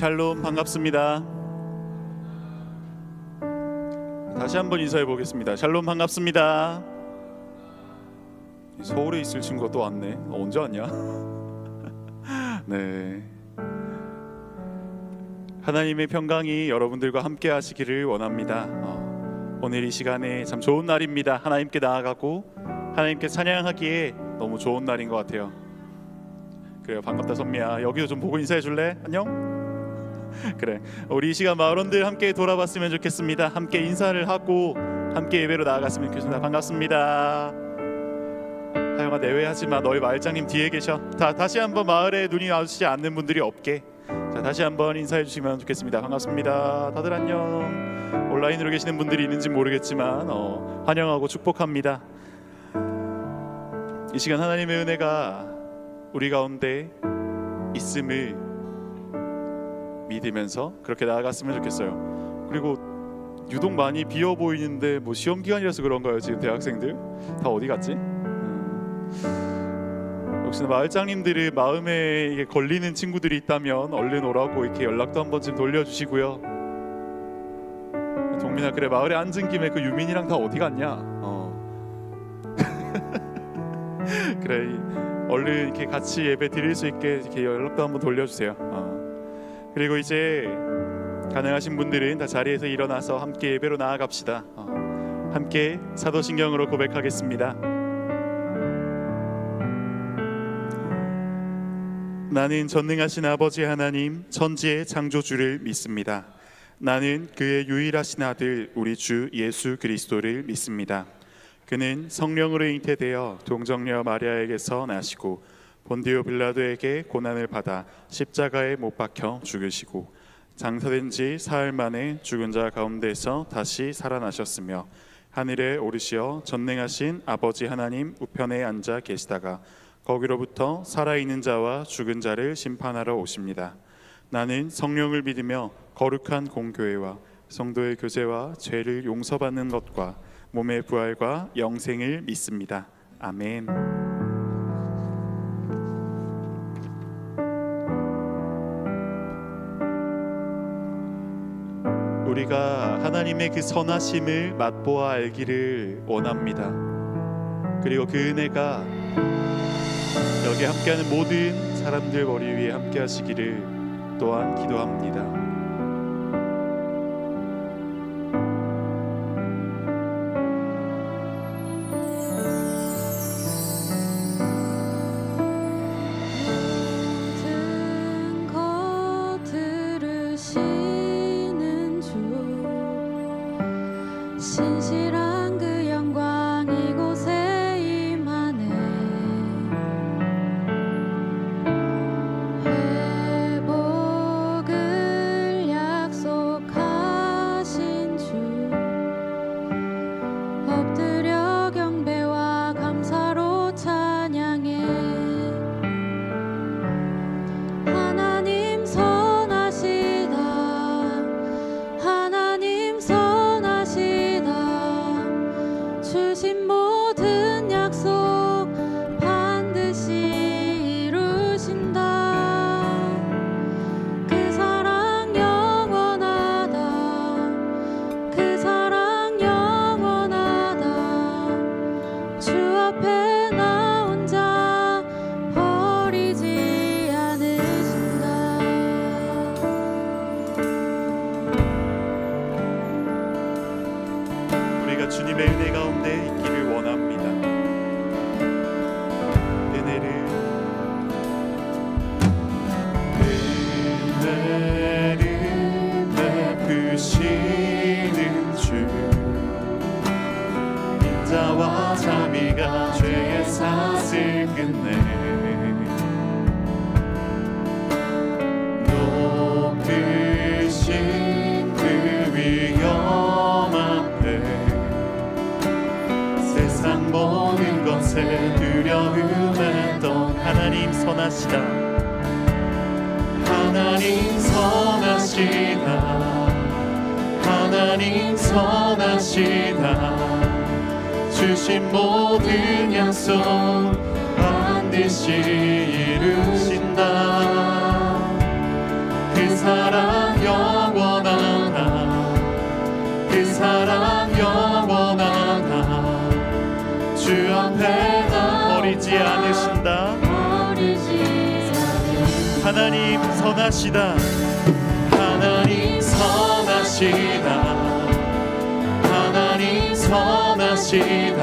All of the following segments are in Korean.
샬롬, 반갑습니다. 다시 한번 인사해 보겠습니다. 샬롬, 반갑습니다. 서울에 있을 친구가 또 왔네. 언제 왔냐? 네, 하나님의 평강이 여러분들과 함께 하시기를 원합니다. 오늘 이 시간에 참 좋은 날입니다. 하나님께 나아가고 하나님께 찬양하기에 너무 좋은 날인 것 같아요. 그래, 반갑다 선미야. 여기도 좀 보고 인사해 줄래? 안녕? 그래, 우리 이 시간 마을원들 함께 돌아봤으면 좋겠습니다. 함께 인사를 하고 함께 예배로 나아갔으면 좋겠습니다. 반갑습니다. 하영아, 내외하지마. 너희 마을장님 뒤에 계셔. 다시 한번 마을에 눈이 마주치지 않는 분들이 없게 다시 한번 인사해 주시면 좋겠습니다. 반갑습니다. 다들 안녕. 온라인으로 계시는 분들이 있는지 모르겠지만 환영하고 축복합니다. 이 시간 하나님의 은혜가 우리 가운데 있음을 믿으면서 그렇게 나아갔으면 좋겠어요. 그리고 유독 많이 비어 보이는데 뭐 시험 기간이라서 그런가요? 지금 대학생들 다 어디 갔지? 역시나 마을장님들이 마음에 이게 걸리는 친구들이 있다면 얼른 오라고 이렇게 연락도 한 번쯤 돌려주시고요. 동민아, 그래, 마을에 앉은 김에 그 유민이랑 다 어디 갔냐? 그래, 얼른 이렇게 같이 예배 드릴 수 있게 이렇게 연락도 한번 돌려주세요. 그리고 이제 가능하신 분들은 다 자리에서 일어나서 함께 예배로 나아갑시다. 함께 사도신경으로 고백하겠습니다. 나는 전능하신 아버지 하나님, 천지의 창조주를 믿습니다. 나는 그의 유일하신 아들 우리 주 예수 그리스도를 믿습니다. 그는 성령으로 잉태되어 동정녀 마리아에게서 나시고 본디오 빌라도에게 고난을 받아 십자가에 못 박혀 죽으시고 장사된 지 사흘 만에 죽은 자 가운데서 다시 살아나셨으며 하늘에 오르시어 전능하신 아버지 하나님 우편에 앉아 계시다가 거기로부터 살아있는 자와 죽은 자를 심판하러 오십니다. 나는 성령을 믿으며 거룩한 공교회와 성도의 교제와 죄를 용서받는 것과 몸의 부활과 영생을 믿습니다. 아멘. 우리가 하나님의 그 선하심을 맛보아 알기를 원합니다. 그리고 그 은혜가 여기 함께하는 모든 사람들 머리 위에 함께 하시기를 또한 기도합니다. 신실한 그 영광 이곳에 임하네. 회복을 약속하신 주, 엎드려 경배와 감사로 찬양해. 하나님 선하시다. 하나님 주신 모든 약속 반드시 이루신다. 그 사랑 영원하다. 그 사랑 영원하다. 주 앞에 나 혼자 버리지 않으신다. 우리가 주님의 은혜 가운데 있기를 원합니다. 은혜를 베푸시는 주, 인자와 자비가 죄의 삭을 끝내 높으신 그 위엄 앞에 세상 모든 것에 두려움했던 하나님 선하시다. 하나님 선하시다. 하나님 선하시다. 주신 모든 약속 반드시 이루신다. 그 사랑 영원하다. 그 사랑 영원하다. 주 앞에 나 버리지 않으신다. 하나님 선하시다. 하나님 선하시다. 하나님 선하시다.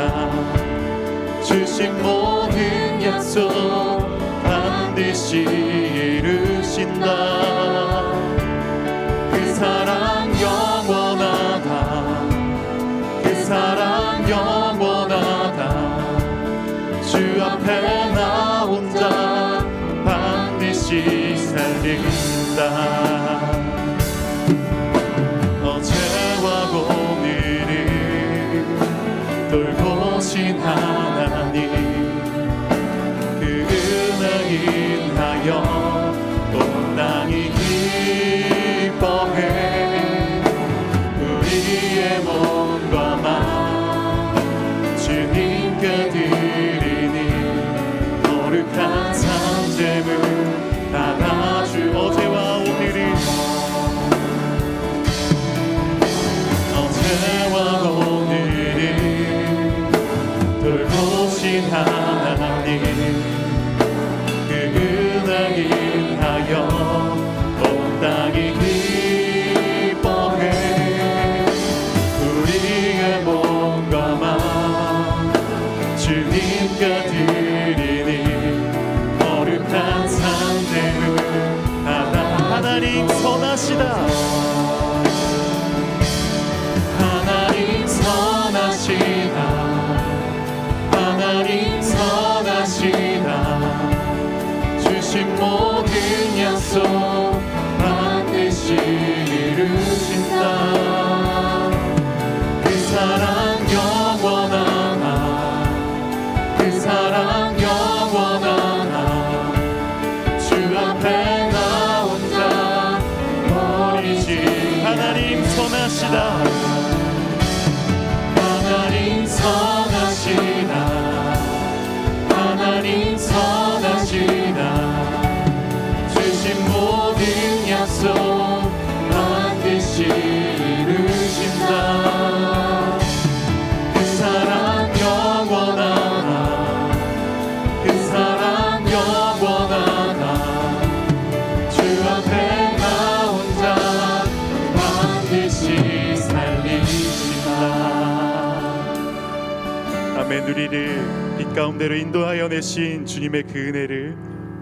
주신 모든 약속 반드시 이루신다. 그 사랑 영원하다. 그 사랑 영원하다. 주 앞에 나 혼자 반드시 살린다. 어제와 오늘을 돌보신 하나님, 그 은혜 인하여 온 땅이 기뻐해. 우리의 몸과 맘 주님께 드리니 거룩한 산재물 받아주. 어제와 오늘을 돌보신 하나님, 그 은혜 인하여 온 땅이 기뻐해. 우리의 몸과 맘 주님께 드리니 거룩한 산재물 받아. 하나님 선하시다. 하나님 선하시다. 하나님 선하시다. 주신 모든 약속 반드시 이루신다. 그 사랑 영원하다. 그 사랑 영원하다. 주 앞에 나 혼자 버리지. 하나님 선하시다. 하나님 선하시다. 하나님 선하시다. 주신 모든 약속 반드시 이루신다. 그 사랑 영원하다. 그 사랑 영원하다. 주 앞에 나 혼자 반드시 살리신다. 아멘. 우리를 빛 가운데로 인도하여 내신 주님의 그 은혜를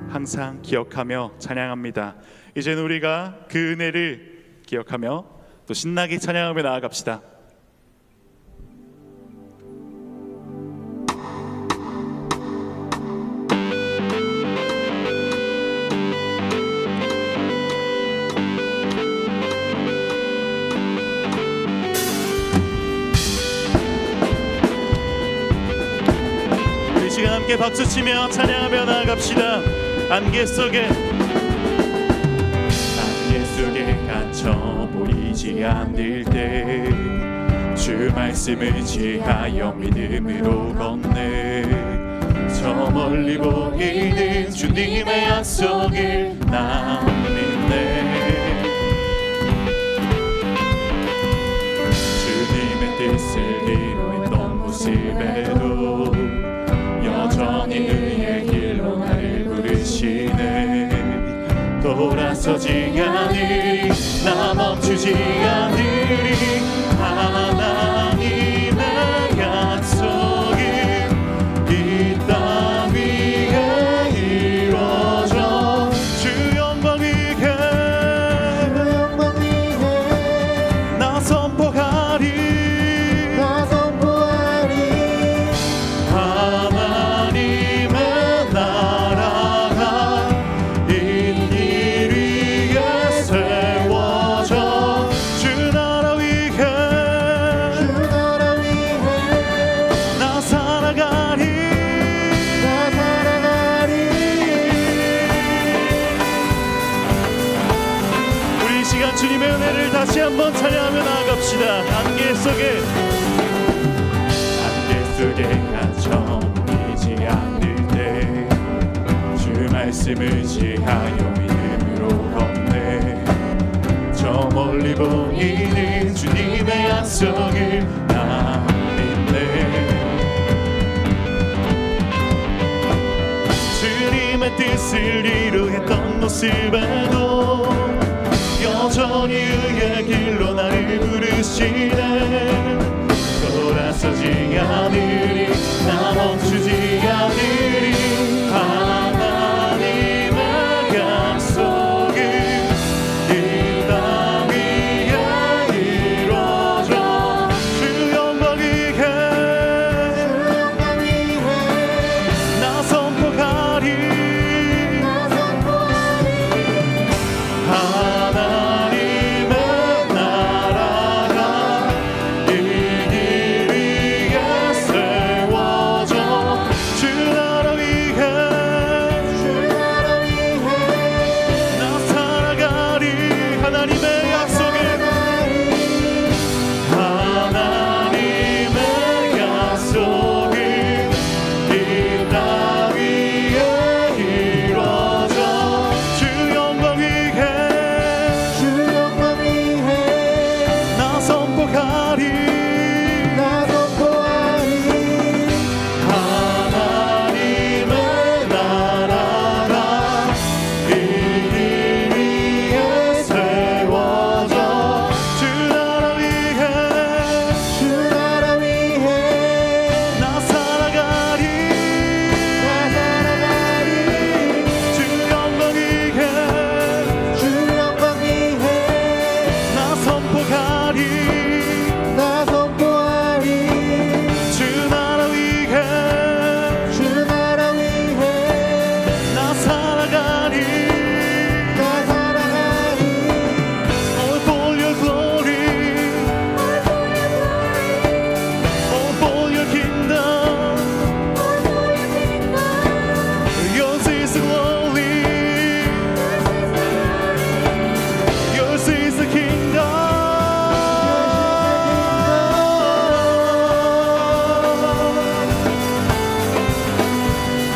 항상 기억하며 찬양합니다. 이제는 우리가 그 은혜를 기억하며 또 신나게 찬양하며 나아갑시다. 시간 함께 박수치며 찬양하며 나아갑시다. 안개 속에 갇혀 보이지 않을 때 주 말씀을 지하여 믿음으로 걷네. 저 멀리 보이는 주님의 약속을 난 믿네. 주님의 뜻을 이루었던 모습에도 여전히 그의 길로 나를 부르시네. 돌아서지 않으리. 나 멈추지 않으리. 하나님의 약속이 이 땅 위에 이루어져. 주 영광 위에 나 선포하리. 주님의 은혜를 다시 한번 찬양하며 나아갑시다. 안개 속에 갇혀 보이지 않을 때 주 말씀을 지하여 믿음으로 걷네. 저 멀리 보이는 주님의 약속을 나 믿네. 주님의 뜻을 이루겠던 모습에도 여전히 의의 길로 나를 부르시네. 돌아서지 않으리, 나 멈추지 않으리. 하나님의 약속은 이 땅 위에 이루어져. 주 영광 위에 나 선포하리. 하나님의 나라가 이 길 위에 세워져. 주 나라 위에 나 살아가리. 하나님의 약속에 하나님의 약속이 이 땅 위에 이루어져. 주 영광 위에 나 선포하리. 하나님의 나라가 이 길 위에 세워져. 주 나라 위에 나 살아가리. 주 영광 위에 나 선포하리. 주 나라 위에 나 살아가리. All for your glory, all for your kingdom. Yours is the glory, yours is the kingdom.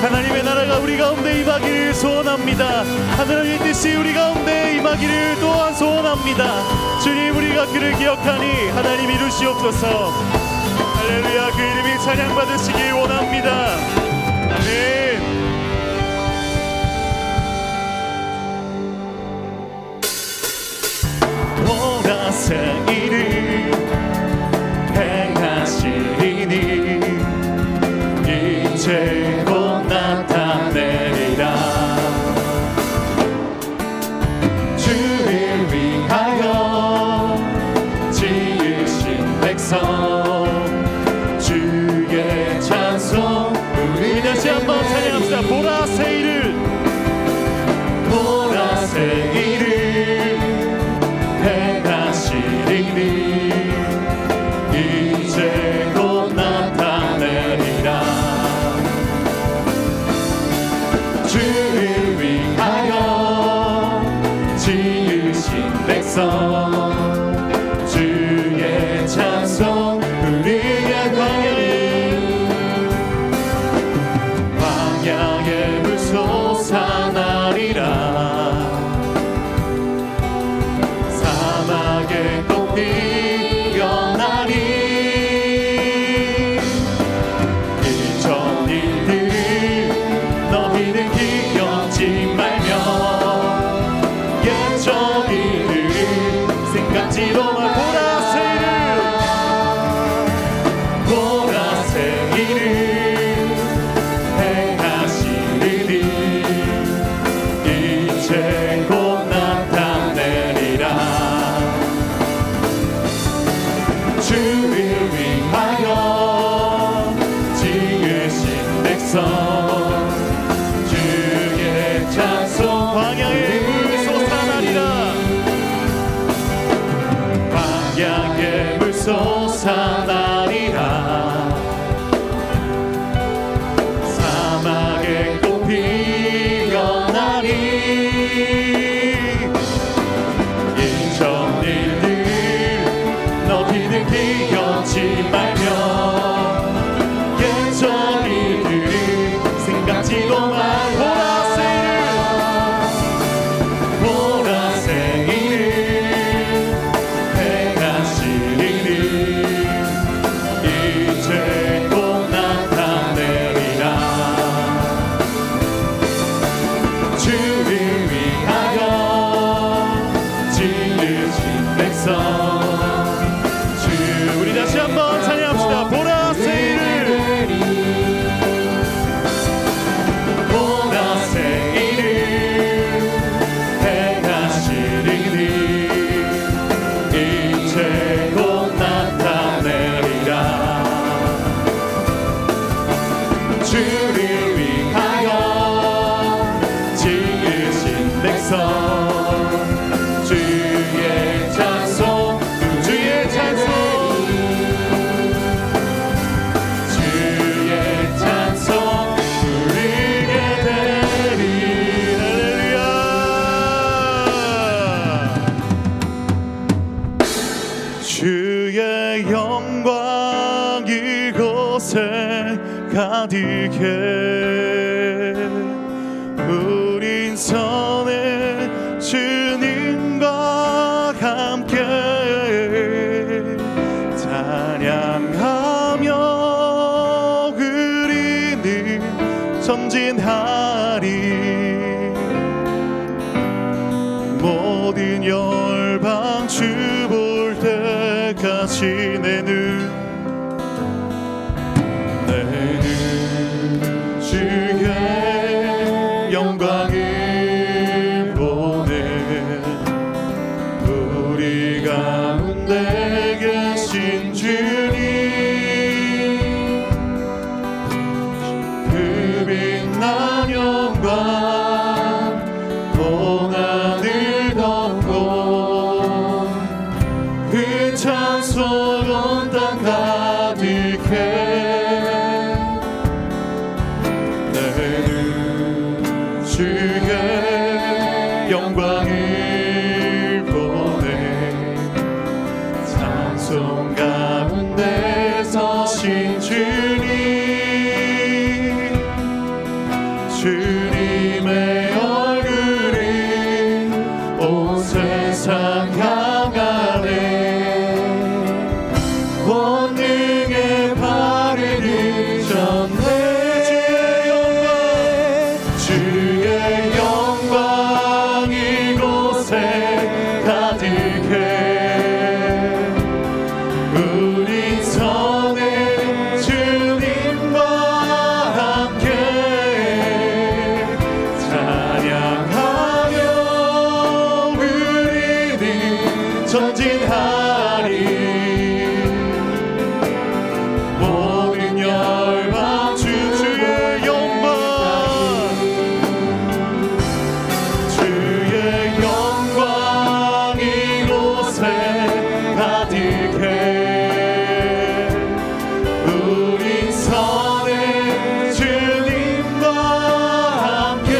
하나님의 나라가 우리 가운데 임하기를 소원합니다. 하나님의 뜻이 우리 가운데 임하기를 또한 소원합니다. 주님, 우리가 그를 기억하니 하나님 이루시옵소서. 할렐루야. 그 이름이 찬양받으시길 원합니다. 아멘. 보라색 이름 행하시리니 이제 곧 나타내리라. 주를 위하여 지으신 백성 주의 찬송. 우리 다시 한번 찬양합시다. 보라색 이름 행하시리니 이제 곧 나타내리라. 주를 위하여 지으신 백성 주의 찬송. 우리의 광야에 물 솟아나리라. 사막에 꽃 피어나리. 이전 일들 너희는 기억지 말며 예전 일을 생각지도 마. 보라색 이름 행하시리니 이제 곧 나타내리라. 주를 위하여 지으신 백성 주의 찬송. 광야에 물 솟아나리라. 광야에 물 솟아나리라. 사막에 꽃 피어나리. 이전 일들 너희는 기억지 말며 예전 일들을 생각지도 마. 보라색 이름 주의 찬송 주의 찬송 주의 찬송 부르게 되리. 할렐루야. 주의 영광 이곳에 가득해 우린 선해 주님과 함께 찬양하며 우리는 전진하리. 모든 열방 주 볼 때까지 내는 주의 영광을 보내. 우리 가운데 계신 주님 그 빛난 영광 온 하늘 덮고 그 찬송 온 땅 가득해. 주의 영광을 보내. 찬송 가운데 서신 주님 주님의 얼굴이 온 세상 향하네. 권능의 발을 드셨네. 주의 영광 이곳에 가득해 우리 선해 주님과 함께 찬양하며 우리는 전진하리. 모든 열방 주의 영광 이곳에 가득해 우린 선해 주님과 함께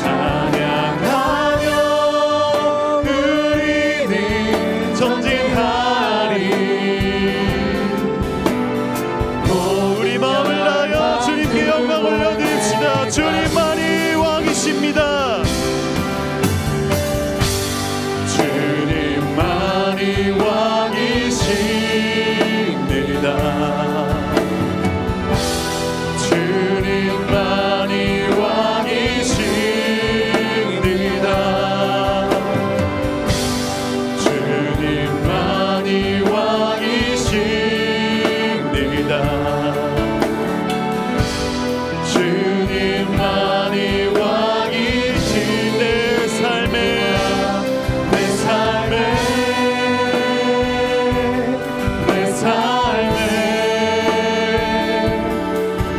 찬양하며 우리는 전진하리. 우리 마음을 다하여 주님께 영광 올려드립시다. 주님만이 왕이십니다. 주님만이 왕이십니다. 주님만이 왕이십니다. 주님만이 왕이십니다. 주님만이 왕이신 내 삶에 내 삶에 내 삶에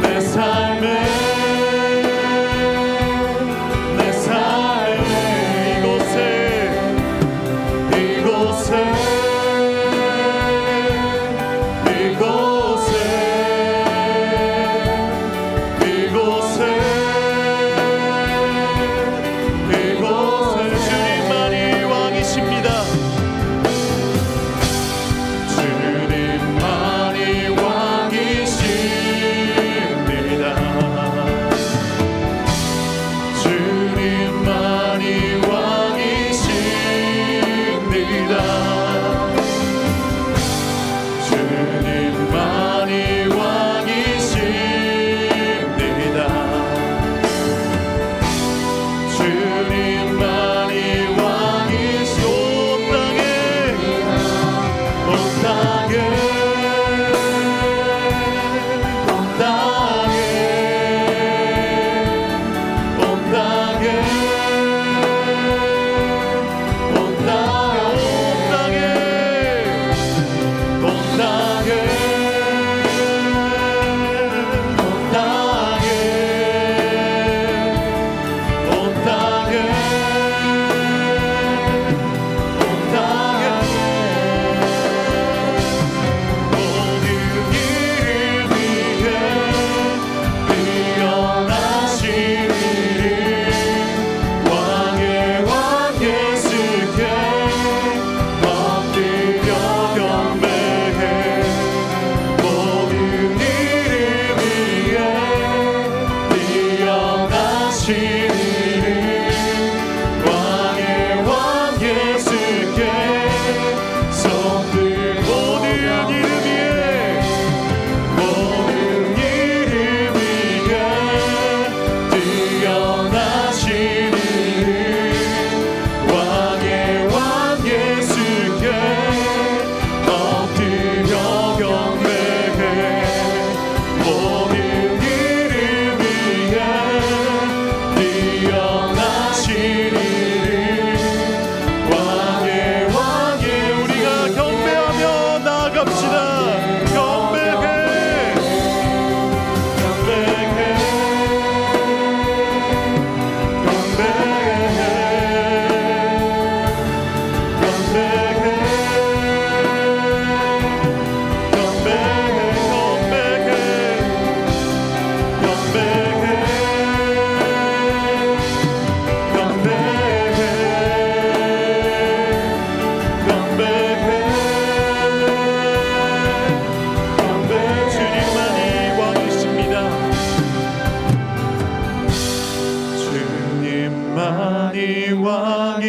내 삶에 내 삶에 이곳에 이곳에 이곳에 이곳에 이곳에 주님만이 왕이십니다. 주님만이 왕이십니다. 주님만이 왕이십니다. 주님만이 왕이십니다. 주님만이 왕이시 온 땅에 온 땅에 온 땅에 온 땅에 온 땅에 온 땅에 주님만이 왕이십니다.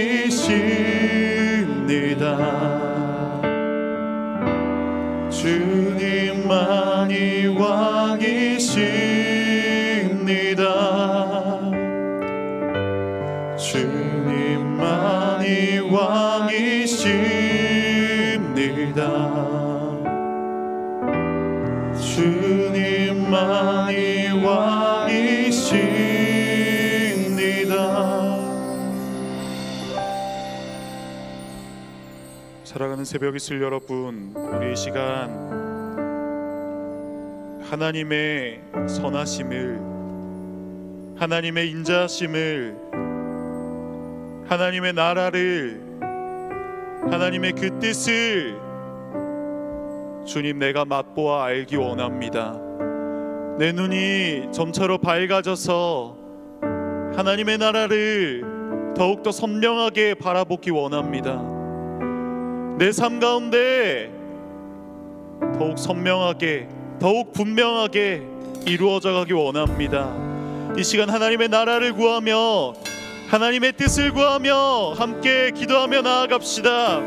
주님만이 왕이십니다. 주님만이 왕이십니다. 주님만이 왕이십니다. 살아가는 새벽 있을 여러분, 우리 이 시간 하나님의 선하심을, 하나님의 인자하심을, 하나님의 나라를, 하나님의 그 뜻을 주님 내가 맛보아 알기 원합니다. 내 눈이 점차로 밝아져서 하나님의 나라를 더욱더 선명하게 바라보기 원합니다. 내 삶 가운데 더욱 선명하게, 더욱 분명하게 이루어져 가기 원합니다. 이 시간 하나님의 나라를 구하며 하나님의 뜻을 구하며 함께 기도하며 나아갑시다.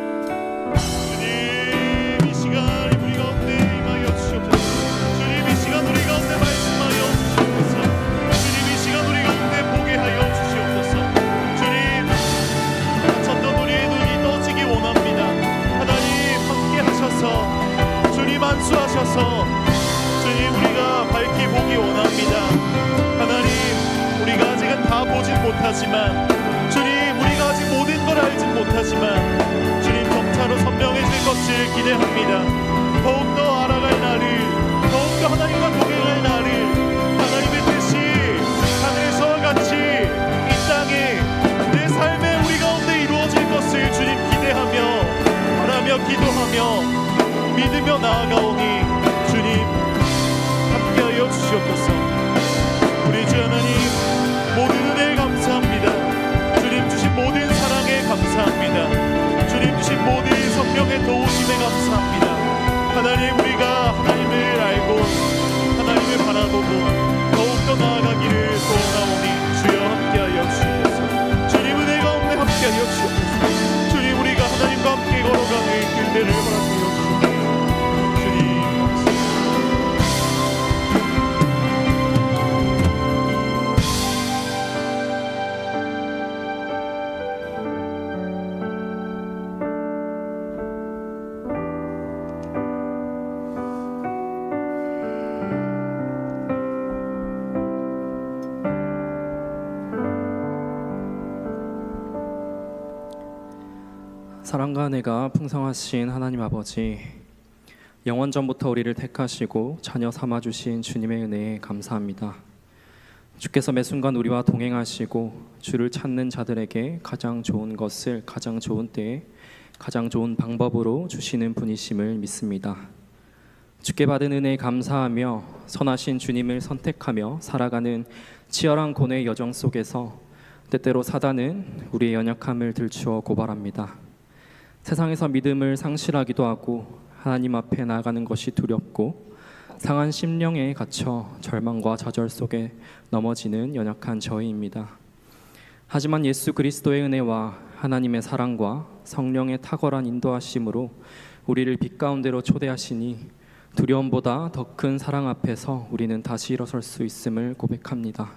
주님, 이 시간 우리 가운데 임하여 주시옵소서. 주님, 이 시간 우리 가운데 말씀하여 주시옵소서. 주님, 이 시간 우리 가운데 보게 하여 주시옵소서. 주님, 갇혔던 우리의 눈이 떠지기 원합니다. 하나님 함께 하셔서, 주님 안수하셔서 주님 우리가 밝히 보기 원합니다. 하나님, 우리가 아직은 다 보진 못하지만, 주님 우리가 아직 모든 걸 알진 못하지만 주님 점차로 선명해질 것을 기대합니다. 더욱더 알아갈 날을, 더욱더 하나님과 동행할 날을, 하나님의 뜻이 하늘에서와 같이 이 땅에 내 삶에 우리 가운데 이루어질 것을 주님 기대하며 바라며 기도하며 믿으며 나아가오니 주님 함께하여 주시옵소서. 우리 주 하나님, 모든 은혜에 감사합니다. 주님 주신 모든 사랑에 감사합니다. 주님 주신 모든 성령의 도우심에 감사합니다. 하나님, 우리가 하나님을 알고 하나님을 바라보고 더욱더 나아가기를 소원하오니 주여 함께하여 주시옵소서. 주님 은혜 가운데 함께하여 주시옵소서. 주님, 우리가 하나님과 함께 걸어가는 길들을 허락하여 주시옵소서. 주님 사랑과 은혜가 풍성하신 하나님 아버지, 영원 전부터 우리를 택하시고 자녀 삼아 주신 주님의 은혜에 감사합니다. 주께서 매 순간 우리와 동행하시고 주를 찾는 자들에게 가장 좋은 것을 가장 좋은 때에 가장 좋은 방법으로 주시는 분이심을 믿습니다. 주께 받은 은혜에 감사하며 선하신 주님을 선택하며 살아가는 치열한 고뇌의 여정 속에서 때때로 사단은 우리의 연약함을 들추어 고발합니다. 세상에서 믿음을 상실하기도 하고 하나님 앞에 나아가는 것이 두렵고 상한 심령에 갇혀 절망과 좌절 속에 넘어지는 연약한 저희입니다. 하지만 예수 그리스도의 은혜와 하나님의 사랑과 성령의 탁월한 인도하심으로 우리를 빛 가운데로 초대하시니 두려움보다 더 큰 사랑 앞에서 우리는 다시 일어설 수 있음을 고백합니다.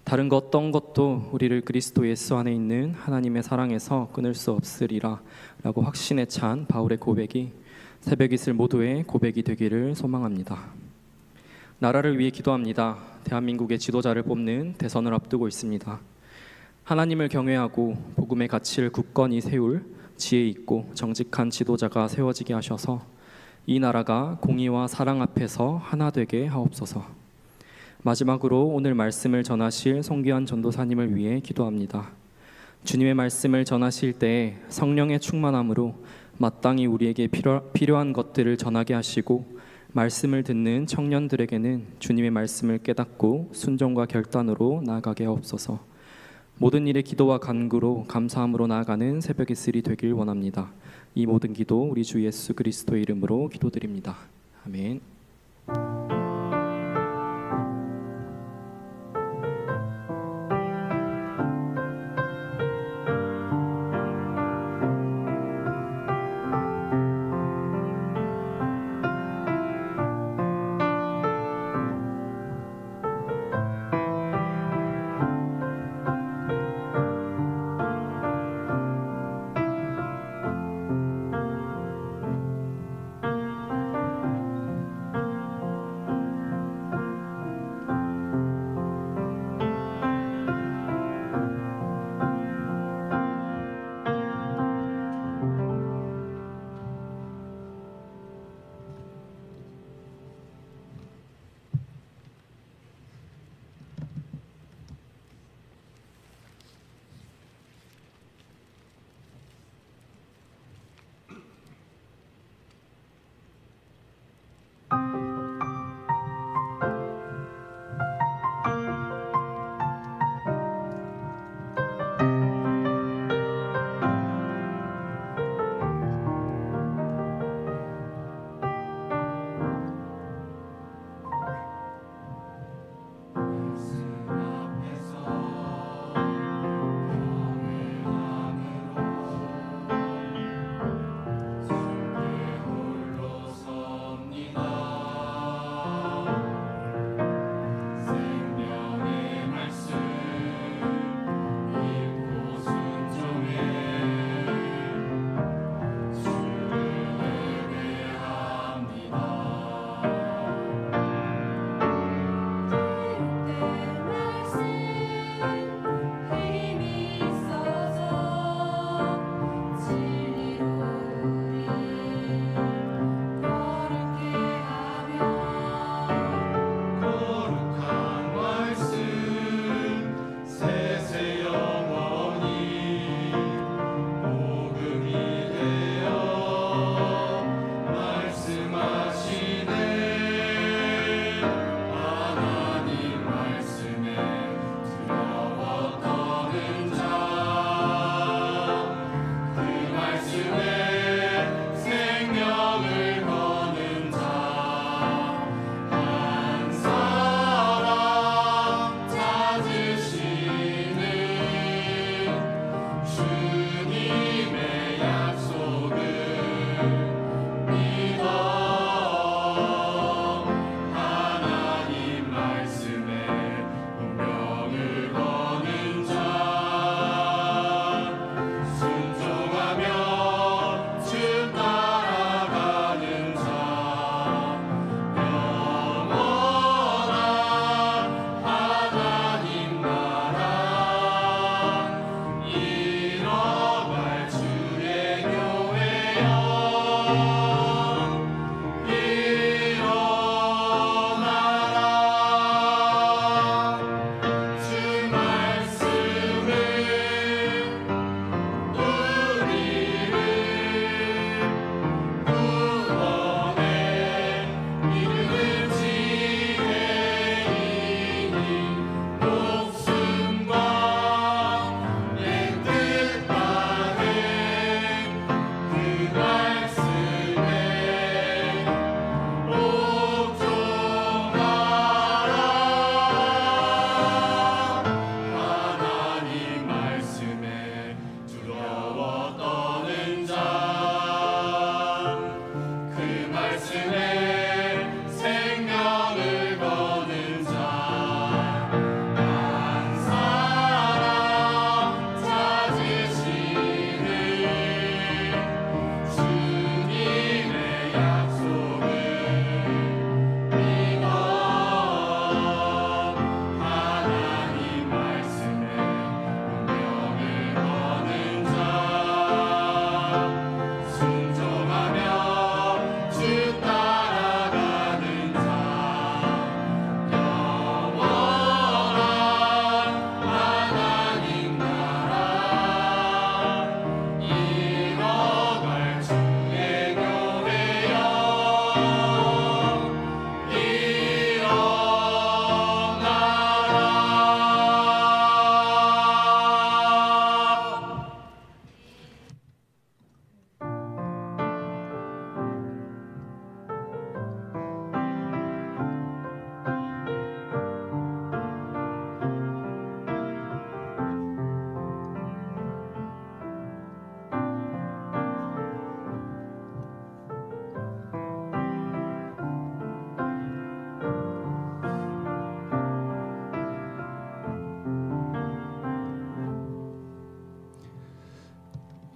다른 것 어떤 것도 우리를 그리스도 예수 안에 있는 하나님의 사랑에서 끊을 수 없으리라 라고 확신에 찬 바울의 고백이 새벽 이슬 모두의 고백이 되기를 소망합니다. 나라를 위해 기도합니다. 대한민국의 지도자를 뽑는 대선을 앞두고 있습니다. 하나님을 경외하고 복음의 가치를 굳건히 세울 지혜 있고 정직한 지도자가 세워지게 하셔서 이 나라가 공의와 사랑 앞에서 하나 되게 하옵소서. 마지막으로 오늘 말씀을 전하실 송기환 전도사님을 위해 기도합니다. 주님의 말씀을 전하실 때 성령의 충만함으로 마땅히 우리에게 필요한 것들을 전하게 하시고 말씀을 듣는 청년들에게는 주님의 말씀을 깨닫고 순종과 결단으로 나아가게 하옵소서. 모든 일에 기도와 간구로 감사함으로 나아가는 새벽 이슬이 되길 원합니다. 이 모든 기도 우리 주 예수 그리스도의 이름으로 기도드립니다. 아멘.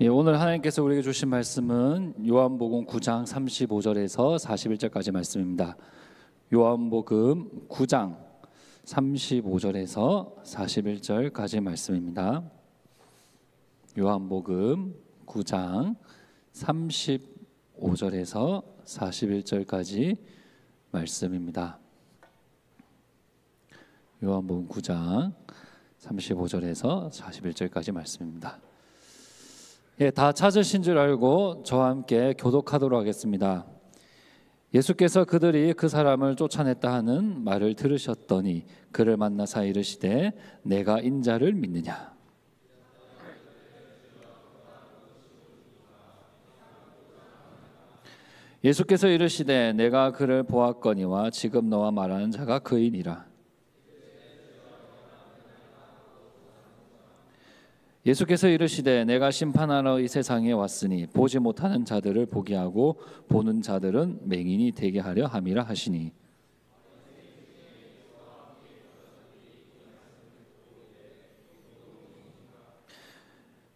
오늘 하나님께서 우리에게 주신 말씀은 요한복음 9장 35절에서 41절까지 말씀입니다. 요한복음 9장 35절에서 41절까지 말씀입니다. 요한복음 9장 35절에서 41절까지 말씀입니다. 요한복음 9장 35절에서 41절까지 말씀입니다. 다 찾으신 줄 알고 저와 함께 교독하도록 하겠습니다. 예수께서 그들이 그 사람을 쫓아냈다 하는 말을 들으셨더니 그를 만나사 이르시되 내가 인자를 믿느냐. 예수께서 이르시되 내가 그를 보았거니와 지금 너와 말하는 자가 그이니라. 예수께서 이르시되 내가 심판하러 이 세상에 왔으니 보지 못하는 자들을 보게 하고 보는 자들은 맹인이 되게 하려 함이라 하시니.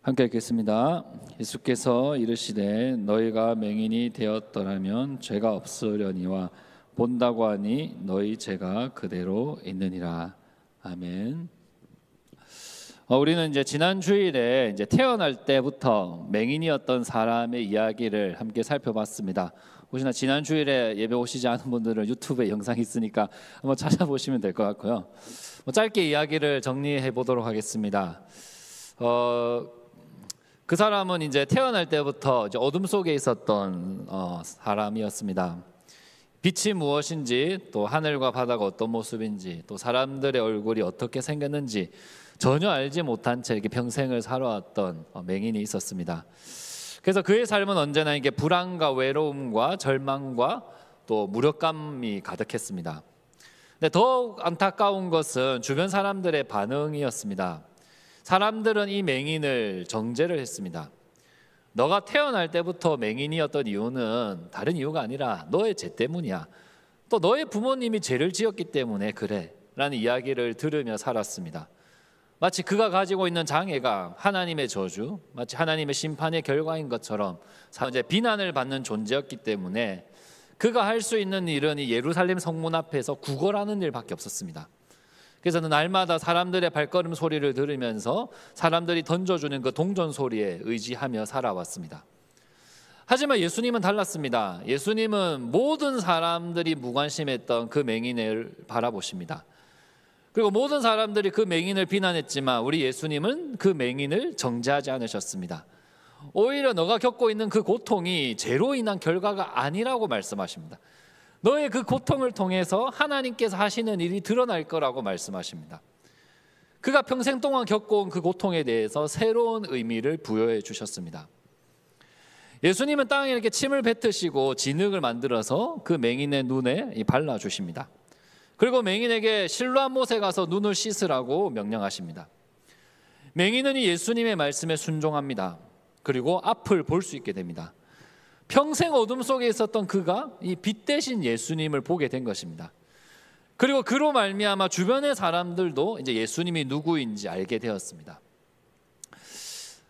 함께 읽겠습니다. 예수께서 이르시되 너희가 맹인이 되었더라면 죄가 없으려니와 본다고 하니 너희 죄가 그대로 있느니라. 아멘. 우리는 이제 지난 주일에 이제 태어날 때부터 맹인이었던 사람의 이야기를 함께 살펴봤습니다. 혹시나 지난 주일에 예배 오시지 않은 분들은 유튜브에 영상이 있으니까 한번 찾아보시면 될 것 같고요. 짧게 이야기를 정리해 보도록 하겠습니다. 그 사람은 이제 태어날 때부터 이제 어둠 속에 있었던 사람이었습니다. 빛이 무엇인지, 또 하늘과 바다가 어떤 모습인지, 또 사람들의 얼굴이 어떻게 생겼는지 전혀 알지 못한 채 이렇게 평생을 살아왔던 맹인이 있었습니다. 그래서 그의 삶은 언제나 이게 불안과 외로움과 절망과 또 무력감이 가득했습니다. 근데 더욱 안타까운 것은 주변 사람들의 반응이었습니다. 사람들은 이 맹인을 정죄를 했습니다. 너가 태어날 때부터 맹인이었던 이유는 다른 이유가 아니라 너의 죄 때문이야. 또 너의 부모님이 죄를 지었기 때문에 그래 라는 이야기를 들으며 살았습니다. 마치 그가 가지고 있는 장애가 하나님의 저주, 마치 하나님의 심판의 결과인 것처럼 이제 비난을 받는 존재였기 때문에 그가 할 수 있는 일은 이 예루살렘 성문 앞에서 구걸하는 일밖에 없었습니다. 그래서 날마다 사람들의 발걸음 소리를 들으면서 사람들이 던져주는 그 동전 소리에 의지하며 살아왔습니다. 하지만 예수님은 달랐습니다. 예수님은 모든 사람들이 무관심했던 그 맹인을 바라보십니다. 그리고 모든 사람들이 그 맹인을 비난했지만 우리 예수님은 그 맹인을 정죄하지 않으셨습니다. 오히려 너가 겪고 있는 그 고통이 죄로 인한 결과가 아니라고 말씀하십니다. 너의 그 고통을 통해서 하나님께서 하시는 일이 드러날 거라고 말씀하십니다. 그가 평생 동안 겪어온 그 고통에 대해서 새로운 의미를 부여해 주셨습니다. 예수님은 땅에 이렇게 침을 뱉으시고 진흙을 만들어서 그 맹인의 눈에 발라주십니다. 그리고 맹인에게 실로암 못에 가서 눈을 씻으라고 명령하십니다. 맹인은 이 예수님의 말씀에 순종합니다. 그리고 앞을 볼 수 있게 됩니다. 평생 어둠 속에 있었던 그가 이 빛 대신 예수님을 보게 된 것입니다. 그리고 그로 말미암아 주변의 사람들도 이제 예수님이 누구인지 알게 되었습니다.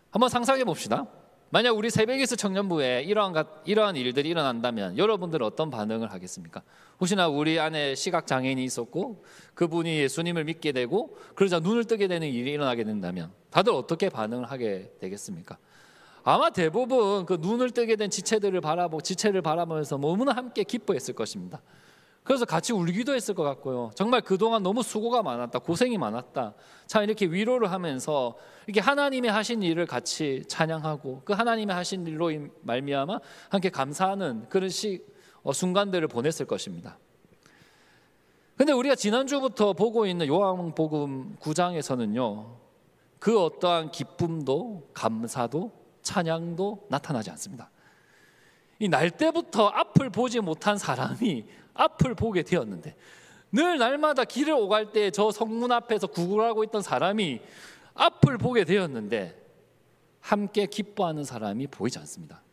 한번 상상해 봅시다. 만약 우리 새벽기스 청년부에 이러한 일들이 일어난다면 여러분들은 어떤 반응을 하겠습니까? 혹시나 우리 안에 시각장애인이 있었고 그분이 예수님을 믿게 되고 그러자 눈을 뜨게 되는 일이 일어나게 된다면 다들 어떻게 반응을 하게 되겠습니까? 아마 대부분 그 눈을 뜨게 된 지체를 바라보면서 너무나 함께 기뻐했을 것입니다. 그래서 같이 울기도 했을 것 같고요. 정말 그동안 너무 수고가 많았다, 고생이 많았다. 참 이렇게 위로를 하면서 이렇게 하나님의 하신 일을 같이 찬양하고 그 하나님의 하신 일로 말미암아 함께 감사하는 그런 순간들을 보냈을 것입니다. 근데 우리가 지난주부터 보고 있는 요한복음 9장에서는요, 그 어떠한 기쁨도 감사도 찬양도 나타나지 않습니다. 이 날 때부터 앞을 보지 못한 사람이 앞을 보게 되었는데, 늘 날마다 길을 오갈 때 저 성문 앞에서 구걸하고 있던 사람이 앞을 보게 되었는데 함께 기뻐하는 사람이 보이지 않습니다.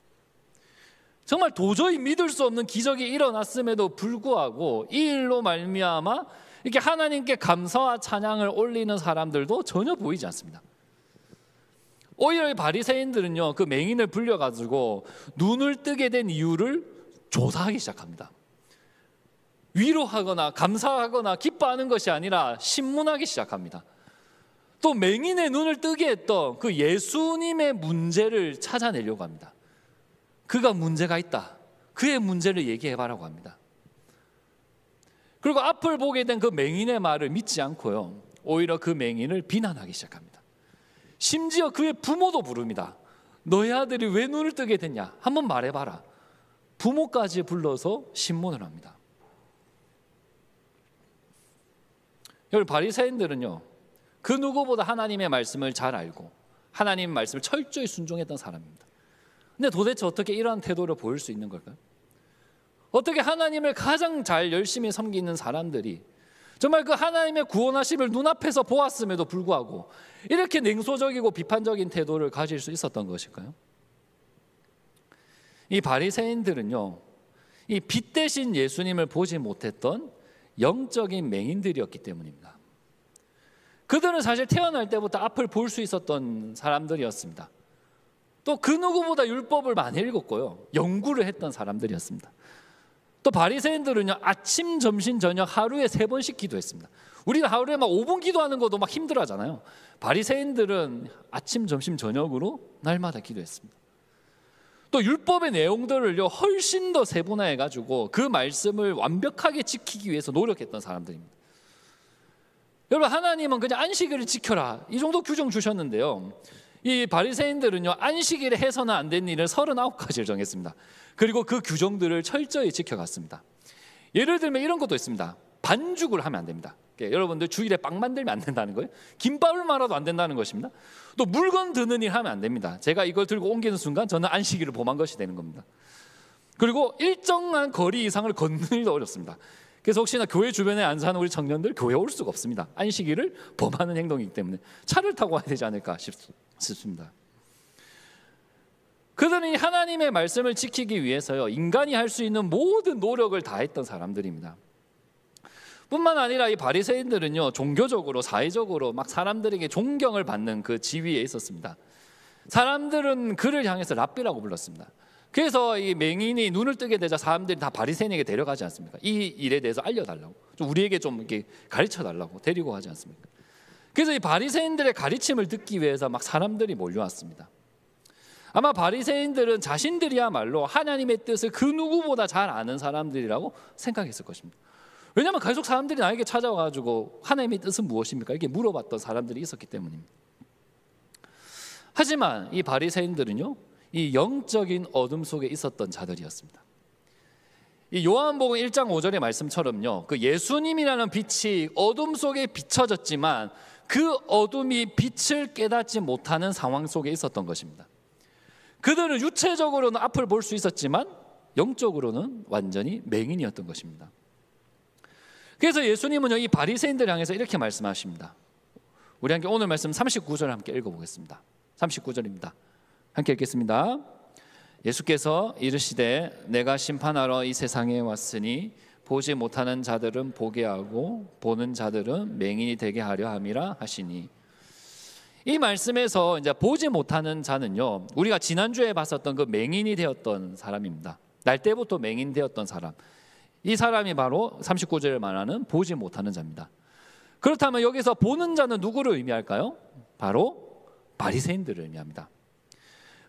정말 도저히 믿을 수 없는 기적이 일어났음에도 불구하고 이 일로 말미암아 이렇게 하나님께 감사와 찬양을 올리는 사람들도 전혀 보이지 않습니다. 오히려 이 바리새인들은요, 그 맹인을 불려가지고 눈을 뜨게 된 이유를 조사하기 시작합니다. 위로하거나 감사하거나 기뻐하는 것이 아니라 신문하기 시작합니다. 또 맹인의 눈을 뜨게 했던 그 예수님의 문제를 찾아내려고 합니다. 그가 문제가 있다, 그의 문제를 얘기해봐라고 합니다. 그리고 앞을 보게 된 그 맹인의 말을 믿지 않고요, 오히려 그 맹인을 비난하기 시작합니다. 심지어 그의 부모도 부릅니다. 너희 아들이 왜 눈을 뜨게 됐냐, 한번 말해봐라. 부모까지 불러서 신문을 합니다. 여러분, 바리새인들은요, 그 누구보다 하나님의 말씀을 잘 알고 하나님의 말씀을 철저히 순종했던 사람입니다. 근데 도대체 어떻게 이러한 태도를 보일 수 있는 걸까요? 어떻게 하나님을 가장 잘 열심히 섬기는 사람들이 정말 그 하나님의 구원하심을 눈앞에서 보았음에도 불구하고 이렇게 냉소적이고 비판적인 태도를 가질 수 있었던 것일까요? 이 바리새인들은요, 이 빛 대신 예수님을 보지 못했던 영적인 맹인들이었기 때문입니다. 그들은 사실 태어날 때부터 앞을 볼 수 있었던 사람들이었습니다. 또 그 누구보다 율법을 많이 읽었고요, 연구를 했던 사람들이었습니다. 또 바리새인들은요, 아침, 점심, 저녁 하루에 3번씩 기도했습니다. 우리가 하루에 막 5분 기도하는 것도 막 힘들어하잖아요. 바리새인들은 아침, 점심, 저녁으로 날마다 기도했습니다. 또 율법의 내용들을요, 훨씬 더 세분화해 가지고 그 말씀을 완벽하게 지키기 위해서 노력했던 사람들입니다. 여러분, 하나님은 그냥 안식일을 지켜라, 이 정도 규정 주셨는데요, 이 바리새인들은요, 안식일에 해서는 안 되는 일을 39가지를 정했습니다. 그리고 그 규정들을 철저히 지켜갔습니다. 예를 들면 이런 것도 있습니다. 반죽을 하면 안 됩니다. 여러분들 주일에 빵 만들면 안 된다는 거예요. 김밥을 말아도 안 된다는 것입니다. 또 물건 드는 일 하면 안 됩니다. 제가 이걸 들고 옮기는 순간 저는 안식일을 범한 것이 되는 겁니다. 그리고 일정한 거리 이상을 걷는 일도 어렵습니다. 그래서 혹시나 교회 주변에 안 사는 우리 청년들 교회 올 수가 없습니다. 안식일을 범하는 행동이기 때문에 차를 타고 와야 되지 않을까 싶습니다. 그들은 하나님의 말씀을 지키기 위해서요, 인간이 할 수 있는 모든 노력을 다했던 사람들입니다. 뿐만 아니라 이 바리새인들은요, 종교적으로 사회적으로 막 사람들에게 존경을 받는 그 지위에 있었습니다. 사람들은 그를 향해서 랍비라고 불렀습니다. 그래서 이 맹인이 눈을 뜨게 되자 사람들이 다 바리새인에게 데려가지 않습니까? 이 일에 대해서 알려달라고, 좀 우리에게 좀 이렇게 가르쳐달라고 데리고 가지 않습니까? 그래서 이 바리새인들의 가르침을 듣기 위해서 막 사람들이 몰려왔습니다. 아마 바리새인들은 자신들이야말로 하나님의 뜻을 그 누구보다 잘 아는 사람들이라고 생각했을 것입니다. 왜냐하면 계속 사람들이 나에게 찾아와가지고 하나님의 뜻은 무엇입니까? 이렇게 물어봤던 사람들이 있었기 때문입니다. 하지만 이 바리새인들은요, 이 영적인 어둠 속에 있었던 자들이었습니다. 이 요한복음 1장 5절의 말씀처럼요, 그 예수님이라는 빛이 어둠 속에 비춰졌지만 그 어둠이 빛을 깨닫지 못하는 상황 속에 있었던 것입니다. 그들은 육체적으로는 앞을 볼 수 있었지만 영적으로는 완전히 맹인이었던 것입니다. 그래서 예수님은 이 바리새인들을 향해서 이렇게 말씀하십니다. 우리 함께 오늘 말씀 39절 함께 읽어보겠습니다. 39절입니다. 함께 읽겠습니다. 예수께서 이르시되 내가 심판하러 이 세상에 왔으니 보지 못하는 자들은 보게 하고 보는 자들은 맹인이 되게 하려 함이라 하시니. 이 말씀에서 이제 보지 못하는 자는요, 우리가 지난주에 봤었던 그 맹인이 되었던 사람입니다. 날 때부터 맹인 되었던 사람, 이 사람이 바로 39절을 말하는 보지 못하는 자입니다. 그렇다면 여기서 보는 자는 누구를 의미할까요? 바로 바리새인들을 의미합니다.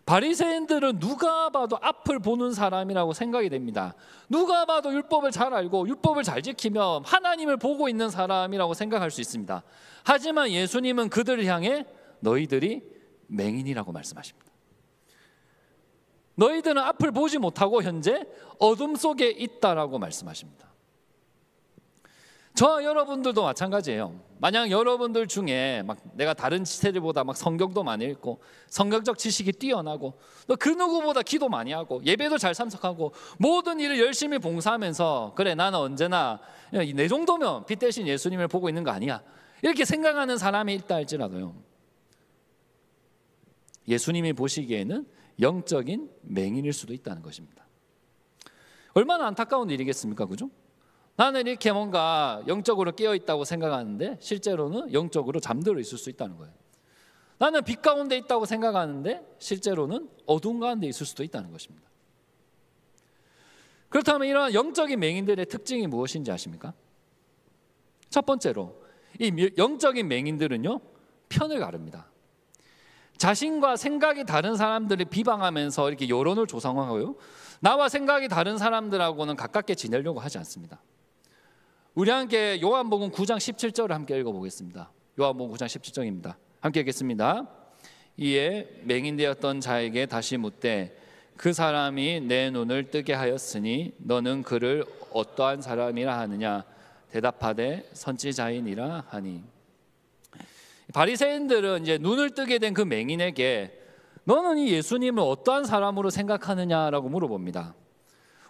바리새인들은 누가 봐도 앞을 보는 사람이라고 생각이 됩니다. 누가 봐도 율법을 잘 알고 율법을 잘 지키며 하나님을 보고 있는 사람이라고 생각할 수 있습니다. 하지만 예수님은 그들을 향해 너희들이 맹인이라고 말씀하십니다. 너희들은 앞을 보지 못하고 현재 어둠 속에 있다라고 말씀하십니다. 저와 여러분들도 마찬가지예요. 만약 여러분들 중에 막 내가 다른 세대보다 막 성경도 많이 읽고 성경적 지식이 뛰어나고 또 그 누구보다 기도 많이 하고 예배도 잘 참석하고 모든 일을 열심히 봉사하면서 그래 나는 언제나 내 정도면 빛 대신 예수님을 보고 있는 거 아니야, 이렇게 생각하는 사람이 있다 할지라도요, 예수님이 보시기에는 영적인 맹인일 수도 있다는 것입니다. 얼마나 안타까운 일이겠습니까? 그죠? 나는 이렇게 뭔가 영적으로 깨어있다고 생각하는데 실제로는 영적으로 잠들어 있을 수 있다는 거예요. 나는 빛 가운데 있다고 생각하는데 실제로는 어두운 가운데 있을 수도 있다는 것입니다. 그렇다면 이런 영적인 맹인들의 특징이 무엇인지 아십니까? 첫 번째로 이 영적인 맹인들은요, 편을 가릅니다. 자신과 생각이 다른 사람들을 비방하면서 이렇게 여론을 조성하고요, 나와 생각이 다른 사람들하고는 가깝게 지내려고 하지 않습니다. 우리 함께 요한복음 9장 17절을 함께 읽어보겠습니다. 요한복음 9장 17절입니다. 함께 읽겠습니다. 이에 맹인되었던 자에게 다시 묻되 그 사람이 내 눈을 뜨게 하였으니 너는 그를 어떠한 사람이라 하느냐? 대답하되 선지자이니라 하니. 바리새인들은 이제 눈을 뜨게 된 그 맹인에게 너는 이 예수님을 어떠한 사람으로 생각하느냐라고 물어봅니다.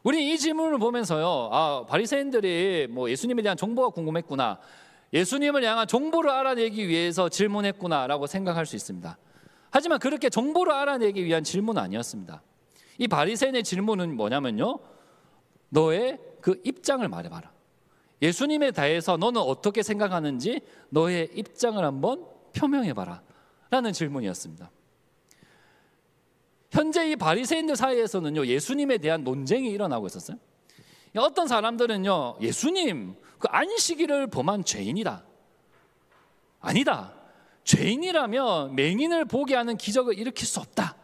우리 이 질문을 보면서요, 바리새인들이 뭐 예수님에 대한 정보가 궁금했구나, 예수님을 향한 정보를 알아내기 위해서 질문했구나라고 생각할 수 있습니다. 하지만 그렇게 정보를 알아내기 위한 질문은 아니었습니다. 이 바리새인의 질문은 뭐냐면요, 너의 그 입장을 말해봐라. 예수님에 대해서 너는 어떻게 생각하는지 너의 입장을 한번 표명해봐라 라는 질문이었습니다. 현재 이 바리새인들 사이에서는요, 예수님에 대한 논쟁이 일어나고 있었어요. 어떤 사람들은요, 예수님 그 안식일을 범한 죄인이다, 아니다, 죄인이라면 맹인을 보게 하는 기적을 일으킬 수 없다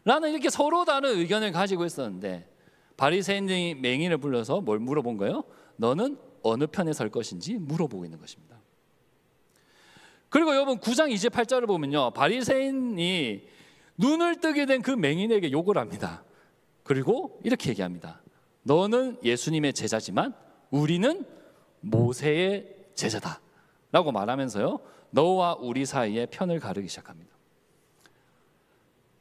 라는 이렇게 서로 다른 의견을 가지고 있었는데, 바리새인이 맹인을 불러서 뭘 물어본 거예요? 너는 어느 편에 설 것인지 물어보고 있는 것입니다. 그리고 여러분 9장 28절을 보면요, 바리새인이 눈을 뜨게 된 그 맹인에게 욕을 합니다. 그리고 이렇게 얘기합니다. 너는 예수님의 제자지만 우리는 모세의 제자다 라고 말하면서요, 너와 우리 사이에 편을 가르기 시작합니다.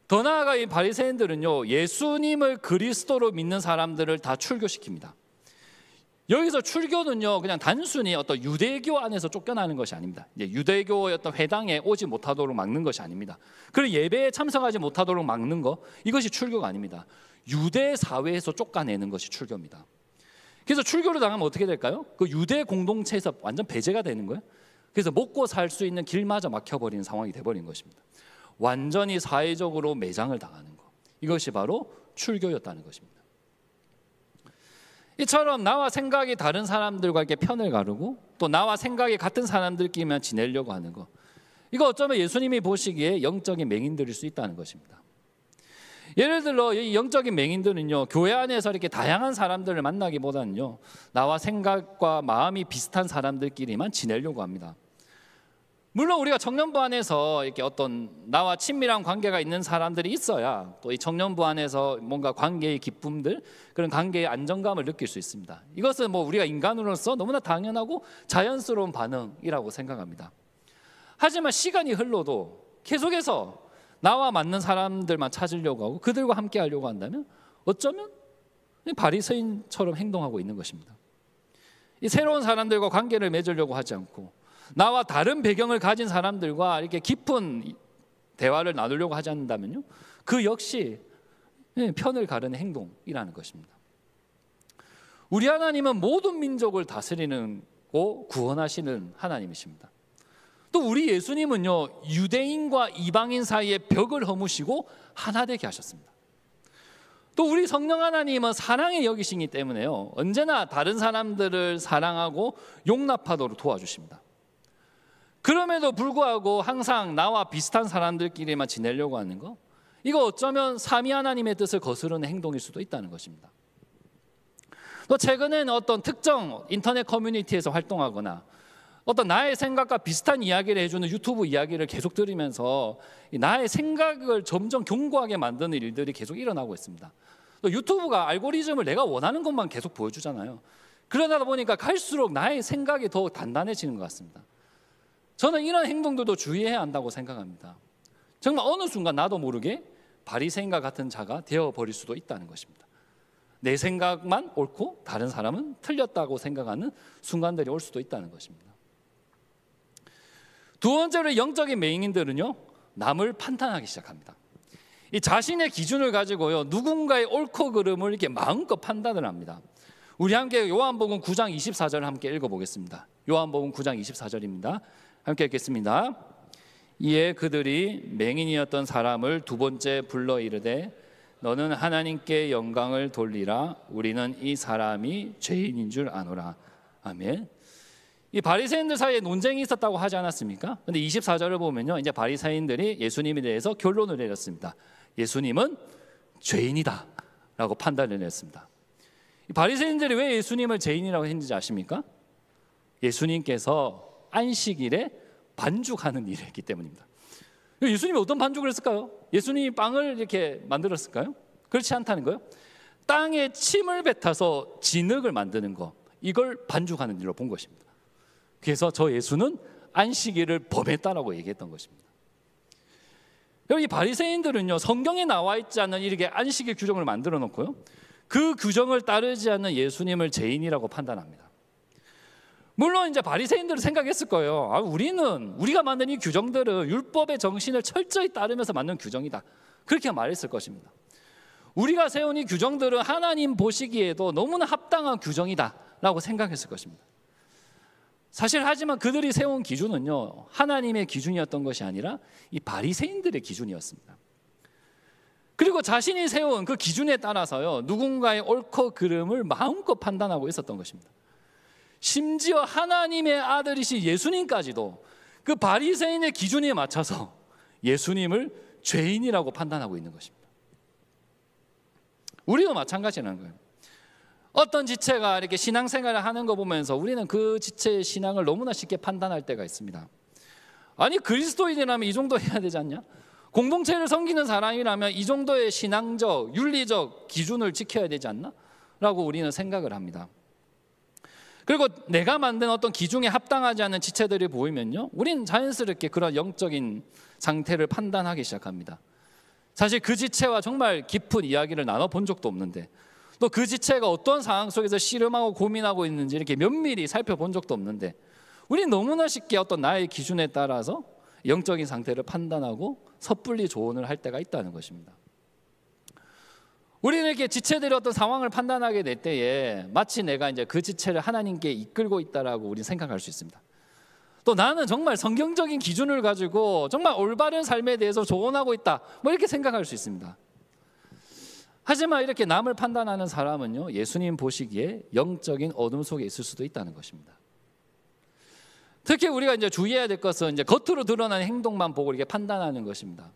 더 나아가 이 바리새인들은요, 예수님을 그리스도로 믿는 사람들을 다 출교시킵니다. 여기서 출교는요, 그냥 단순히 어떤 유대교 안에서 쫓겨나는 것이 아닙니다. 이제 유대교의 어떤 회당에 오지 못하도록 막는 것이 아닙니다. 그리고 예배에 참석하지 못하도록 막는 것, 이것이 출교가 아닙니다. 유대 사회에서 쫓아내는 것이 출교입니다. 그래서 출교를 당하면 어떻게 될까요? 그 유대 공동체에서 완전 배제가 되는 거예요. 그래서 먹고 살 수 있는 길마저 막혀버리는 상황이 돼버린 것입니다. 완전히 사회적으로 매장을 당하는 것, 이것이 바로 출교였다는 것입니다. 이처럼 나와 생각이 다른 사람들과 이렇게 편을 가르고 또 나와 생각이 같은 사람들끼리만 지내려고 하는 것, 이거 어쩌면 예수님이 보시기에 영적인 맹인들일 수 있다는 것입니다. 예를 들어 이 영적인 맹인들은요, 교회 안에서 이렇게 다양한 사람들을 만나기보다는요, 나와 생각과 마음이 비슷한 사람들끼리만 지내려고 합니다. 물론 우리가 청년부 안에서 이렇게 어떤 나와 친밀한 관계가 있는 사람들이 있어야 또 이 청년부 안에서 뭔가 관계의 기쁨들, 그런 관계의 안정감을 느낄 수 있습니다. 이것은 뭐 우리가 인간으로서 너무나 당연하고 자연스러운 반응이라고 생각합니다. 하지만 시간이 흘러도 계속해서 나와 맞는 사람들만 찾으려고 하고 그들과 함께 하려고 한다면 어쩌면 바리새인처럼 행동하고 있는 것입니다. 이 새로운 사람들과 관계를 맺으려고 하지 않고 나와 다른 배경을 가진 사람들과 이렇게 깊은 대화를 나누려고 하지 않는다면요, 그 역시 편을 가르는 행동이라는 것입니다. 우리 하나님은 모든 민족을 다스리는 고 구원하시는 하나님이십니다. 또 우리 예수님은요, 유대인과 이방인 사이에 벽을 허무시고 하나 되게 하셨습니다. 또 우리 성령 하나님은 사랑의 여기시기 때문에요, 언제나 다른 사람들을 사랑하고 용납하도록 도와주십니다. 그럼에도 불구하고 항상 나와 비슷한 사람들끼리만 지내려고 하는 거, 이거 어쩌면 삼위 하나님의 뜻을 거스르는 행동일 수도 있다는 것입니다. 또 최근에는 어떤 특정 인터넷 커뮤니티에서 활동하거나 어떤 나의 생각과 비슷한 이야기를 해주는 유튜브 이야기를 계속 들으면서 나의 생각을 점점 견고하게 만드는 일들이 계속 일어나고 있습니다. 또 유튜브가 알고리즘을 내가 원하는 것만 계속 보여주잖아요. 그러다 보니까 갈수록 나의 생각이 더 단단해지는 것 같습니다. 저는 이런 행동들도 주의해야 한다고 생각합니다. 정말 어느 순간 나도 모르게 바리새인과 같은 자가 되어버릴 수도 있다는 것입니다. 내 생각만 옳고 다른 사람은 틀렸다고 생각하는 순간들이 올 수도 있다는 것입니다. 두 번째로 영적인 맹인들은요, 남을 판단하기 시작합니다. 이 자신의 기준을 가지고요, 누군가의 옳고 그름을 이렇게 마음껏 판단을 합니다. 우리 함께 요한복음 9장 24절을 함께 읽어보겠습니다. 요한복음 9장 24절입니다. 함께 읽겠습니다. 이에 그들이 맹인이었던 사람을 두 번째 불러 이르되 너는 하나님께 영광을 돌리라. 우리는 이 사람이 죄인인 줄 아노라. 아멘. 이 바리새인들 사이에 논쟁이 있었다고 하지 않았습니까? 근데 24절을 보면요, 이제 바리새인들이 예수님에 대해서 결론을 내렸습니다. 예수님은 죄인이다 라고 판단을 내렸습니다. 이 바리새인들이 왜 예수님을 죄인이라고 했는지 아십니까? 예수님께서 안식일에 반죽하는 일을 했기 때문입니다. 예수님이 어떤 반죽을 했을까요? 예수님이 빵을 이렇게 만들었을까요? 그렇지 않다는 거예요. 땅에 침을 뱉어서 진흙을 만드는 거, 이걸 반죽하는 일로 본 것입니다. 그래서 저 예수는 안식일을 범했다라고 얘기했던 것입니다. 여기 바리새인들은요, 성경에 나와 있지 않는 이렇게 안식일 규정을 만들어 놓고요, 그 규정을 따르지 않는 예수님을 죄인이라고 판단합니다. 물론 이제 바리새인들은 생각했을 거예요. 우리가 만든 이 규정들은 율법의 정신을 철저히 따르면서 만든 규정이다, 그렇게 말했을 것입니다. 우리가 세운 이 규정들은 하나님 보시기에도 너무나 합당한 규정이다라고 생각했을 것입니다. 사실 하지만 그들이 세운 기준은요, 하나님의 기준이었던 것이 아니라 이 바리새인들의 기준이었습니다. 그리고 자신이 세운 그 기준에 따라서요, 누군가의 옳고 그름을 마음껏 판단하고 있었던 것입니다. 심지어 하나님의 아들이신 예수님까지도 그 바리새인의 기준에 맞춰서 예수님을 죄인이라고 판단하고 있는 것입니다. 우리도 마찬가지라는 거예요. 어떤 지체가 이렇게 신앙생활을 하는 거 보면서 우리는 그 지체의 신앙을 너무나 쉽게 판단할 때가 있습니다. 아니, 그리스도인이라면 이 정도 해야 되지 않냐? 공동체를 섬기는 사람이라면 이 정도의 신앙적, 윤리적 기준을 지켜야 되지 않나? 라고 우리는 생각을 합니다. 그리고 내가 만든 어떤 기준에 합당하지 않는 지체들이 보이면요, 우리는 자연스럽게 그런 영적인 상태를 판단하기 시작합니다. 사실 그 지체와 정말 깊은 이야기를 나눠본 적도 없는데, 또 그 지체가 어떤 상황 속에서 씨름하고 고민하고 있는지 이렇게 면밀히 살펴본 적도 없는데, 우리는 너무나 쉽게 어떤 나의 기준에 따라서 영적인 상태를 판단하고 섣불리 조언을 할 때가 있다는 것입니다. 우리는 이렇게 지체들의 어떤 상황을 판단하게 될 때에 마치 내가 이제 그 지체를 하나님께 이끌고 있다라고 우리는 생각할 수 있습니다. 또 나는 정말 성경적인 기준을 가지고 정말 올바른 삶에 대해서 조언하고 있다, 뭐 이렇게 생각할 수 있습니다. 하지만 이렇게 남을 판단하는 사람은요, 예수님 보시기에 영적인 어둠 속에 있을 수도 있다는 것입니다. 특히 우리가 이제 주의해야 될 것은 이제 겉으로 드러나는 행동만 보고 이렇게 판단하는 것입니다.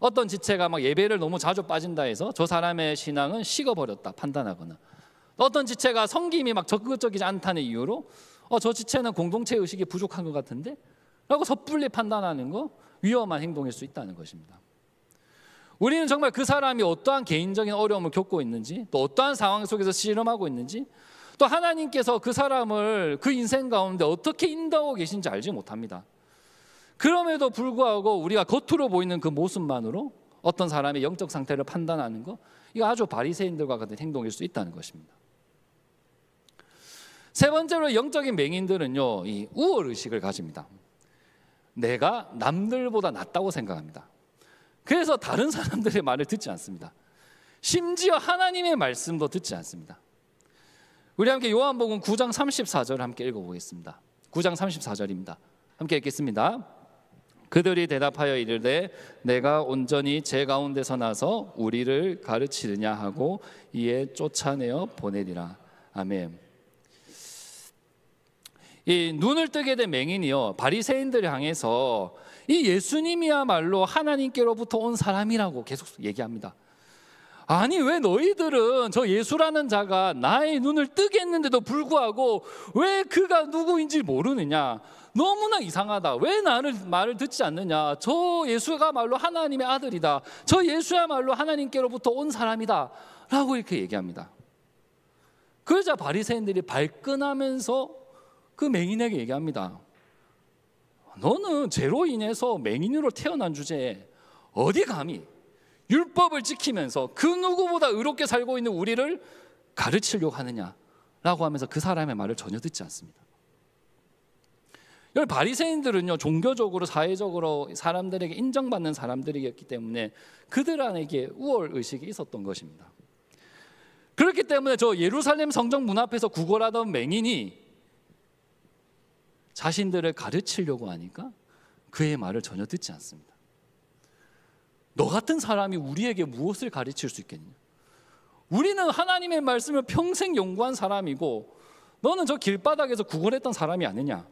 어떤 지체가 막 예배를 너무 자주 빠진다 해서 저 사람의 신앙은 식어버렸다 판단하거나, 어떤 지체가 섬김이 막 적극적이지 않다는 이유로 저 지체는 공동체 의식이 부족한 것 같은데? 라고 섣불리 판단하는 거, 위험한 행동일 수 있다는 것입니다. 우리는 정말 그 사람이 어떠한 개인적인 어려움을 겪고 있는지, 또 어떠한 상황 속에서 씨름하고 있는지, 또 하나님께서 그 사람을 그 인생 가운데 어떻게 인도하고 계신지 알지 못합니다. 그럼에도 불구하고 우리가 겉으로 보이는 그 모습만으로 어떤 사람의 영적 상태를 판단하는 거, 이거 아주 바리새인들과 같은 행동일 수 있다는 것입니다. 세 번째로 영적인 맹인들은요, 이 우월의식을 가집니다. 내가 남들보다 낫다고 생각합니다. 그래서 다른 사람들의 말을 듣지 않습니다. 심지어 하나님의 말씀도 듣지 않습니다. 우리 함께 요한복음 9장 34절 함께 읽어보겠습니다. 9장 34절입니다. 함께 읽겠습니다. 그들이 대답하여 이르되 내가 온전히 제 가운데서 나서 우리를 가르치느냐 하고 이에 쫓아내어 보내리라. 아멘. 이 눈을 뜨게 된 맹인이요, 바리새인들을 향해서 이 예수님이야말로 하나님께로부터 온 사람이라고 계속 얘기합니다. 아니, 왜 너희들은 저 예수라는 자가 나의 눈을 뜨게 했는데도 불구하고 왜 그가 누구인지 모르느냐? 너무나 이상하다. 왜 나를 말을 듣지 않느냐? 저 예수가말로 하나님의 아들이다. 저 예수야말로 하나님께로부터 온 사람이다 라고 이렇게 얘기합니다. 그러자 바리새인들이 발끈하면서 그 맹인에게 얘기합니다. 너는 죄로 인해서 맹인으로 태어난 주제에 어디 감히 율법을 지키면서 그 누구보다 의롭게 살고 있는 우리를 가르치려고 하느냐라고 하면서 그 사람의 말을 전혀 듣지 않습니다. 여기 바리새인들은요, 종교적으로 사회적으로 사람들에게 인정받는 사람들이었기 때문에 그들 안에게 우월 의식이 있었던 것입니다. 그렇기 때문에 저 예루살렘 성정 문 앞에서 구걸하던 맹인이 자신들을 가르치려고 하니까 그의 말을 전혀 듣지 않습니다. 너 같은 사람이 우리에게 무엇을 가르칠 수 있겠느냐? 우리는 하나님의 말씀을 평생 연구한 사람이고 너는 저 길바닥에서 구걸했던 사람이 아니냐?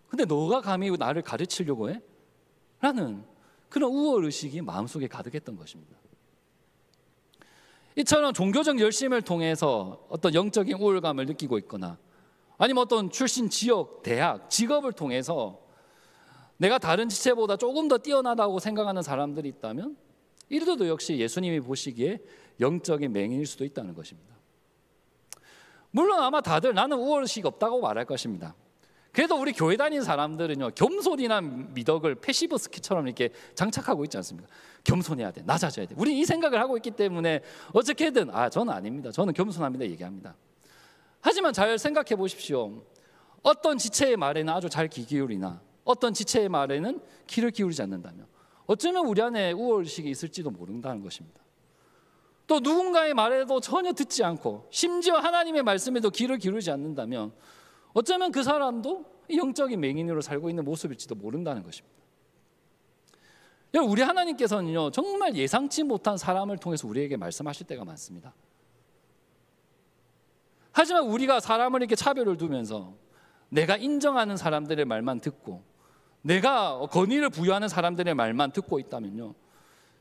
근데 너가 감히 나를 가르치려고 해? 라는 그런 우월의식이 마음속에 가득했던 것입니다. 이처럼 종교적 열심을 통해서 어떤 영적인 우월감을 느끼고 있거나 아니면 어떤 출신 지역, 대학, 직업을 통해서 내가 다른 지체보다 조금 더 뛰어나다고 생각하는 사람들이 있다면 이들도 역시 예수님이 보시기에 영적인 맹인일 수도 있다는 것입니다. 물론 아마 다들 나는 우월의식이 없다고 말할 것입니다. 그래도 우리 교회 다니는 사람들은요, 겸손이나 미덕을 패시브 스키처럼 이렇게 장착하고 있지 않습니까? 겸손해야 돼, 낮아져야 돼. 우리 이 생각을 하고 있기 때문에 어떻게든 저는 아닙니다, 저는 겸손합니다 얘기합니다. 하지만 잘 생각해 보십시오. 어떤 지체의 말에는 아주 잘 귀 기울이나 어떤 지체의 말에는 귀를 기울이지 않는다면 어쩌면 우리 안에 우월의식이 있을지도 모른다는 것입니다. 또 누군가의 말에도 전혀 듣지 않고 심지어 하나님의 말씀에도 귀를 기울이지 않는다면 어쩌면 그 사람도 영적인 맹인으로 살고 있는 모습일지도 모른다는 것입니다. 우리 하나님께서는요, 정말 예상치 못한 사람을 통해서 우리에게 말씀하실 때가 많습니다. 하지만 우리가 사람을 이렇게 차별을 두면서 내가 인정하는 사람들의 말만 듣고 내가 권위를 부여하는 사람들의 말만 듣고 있다면요,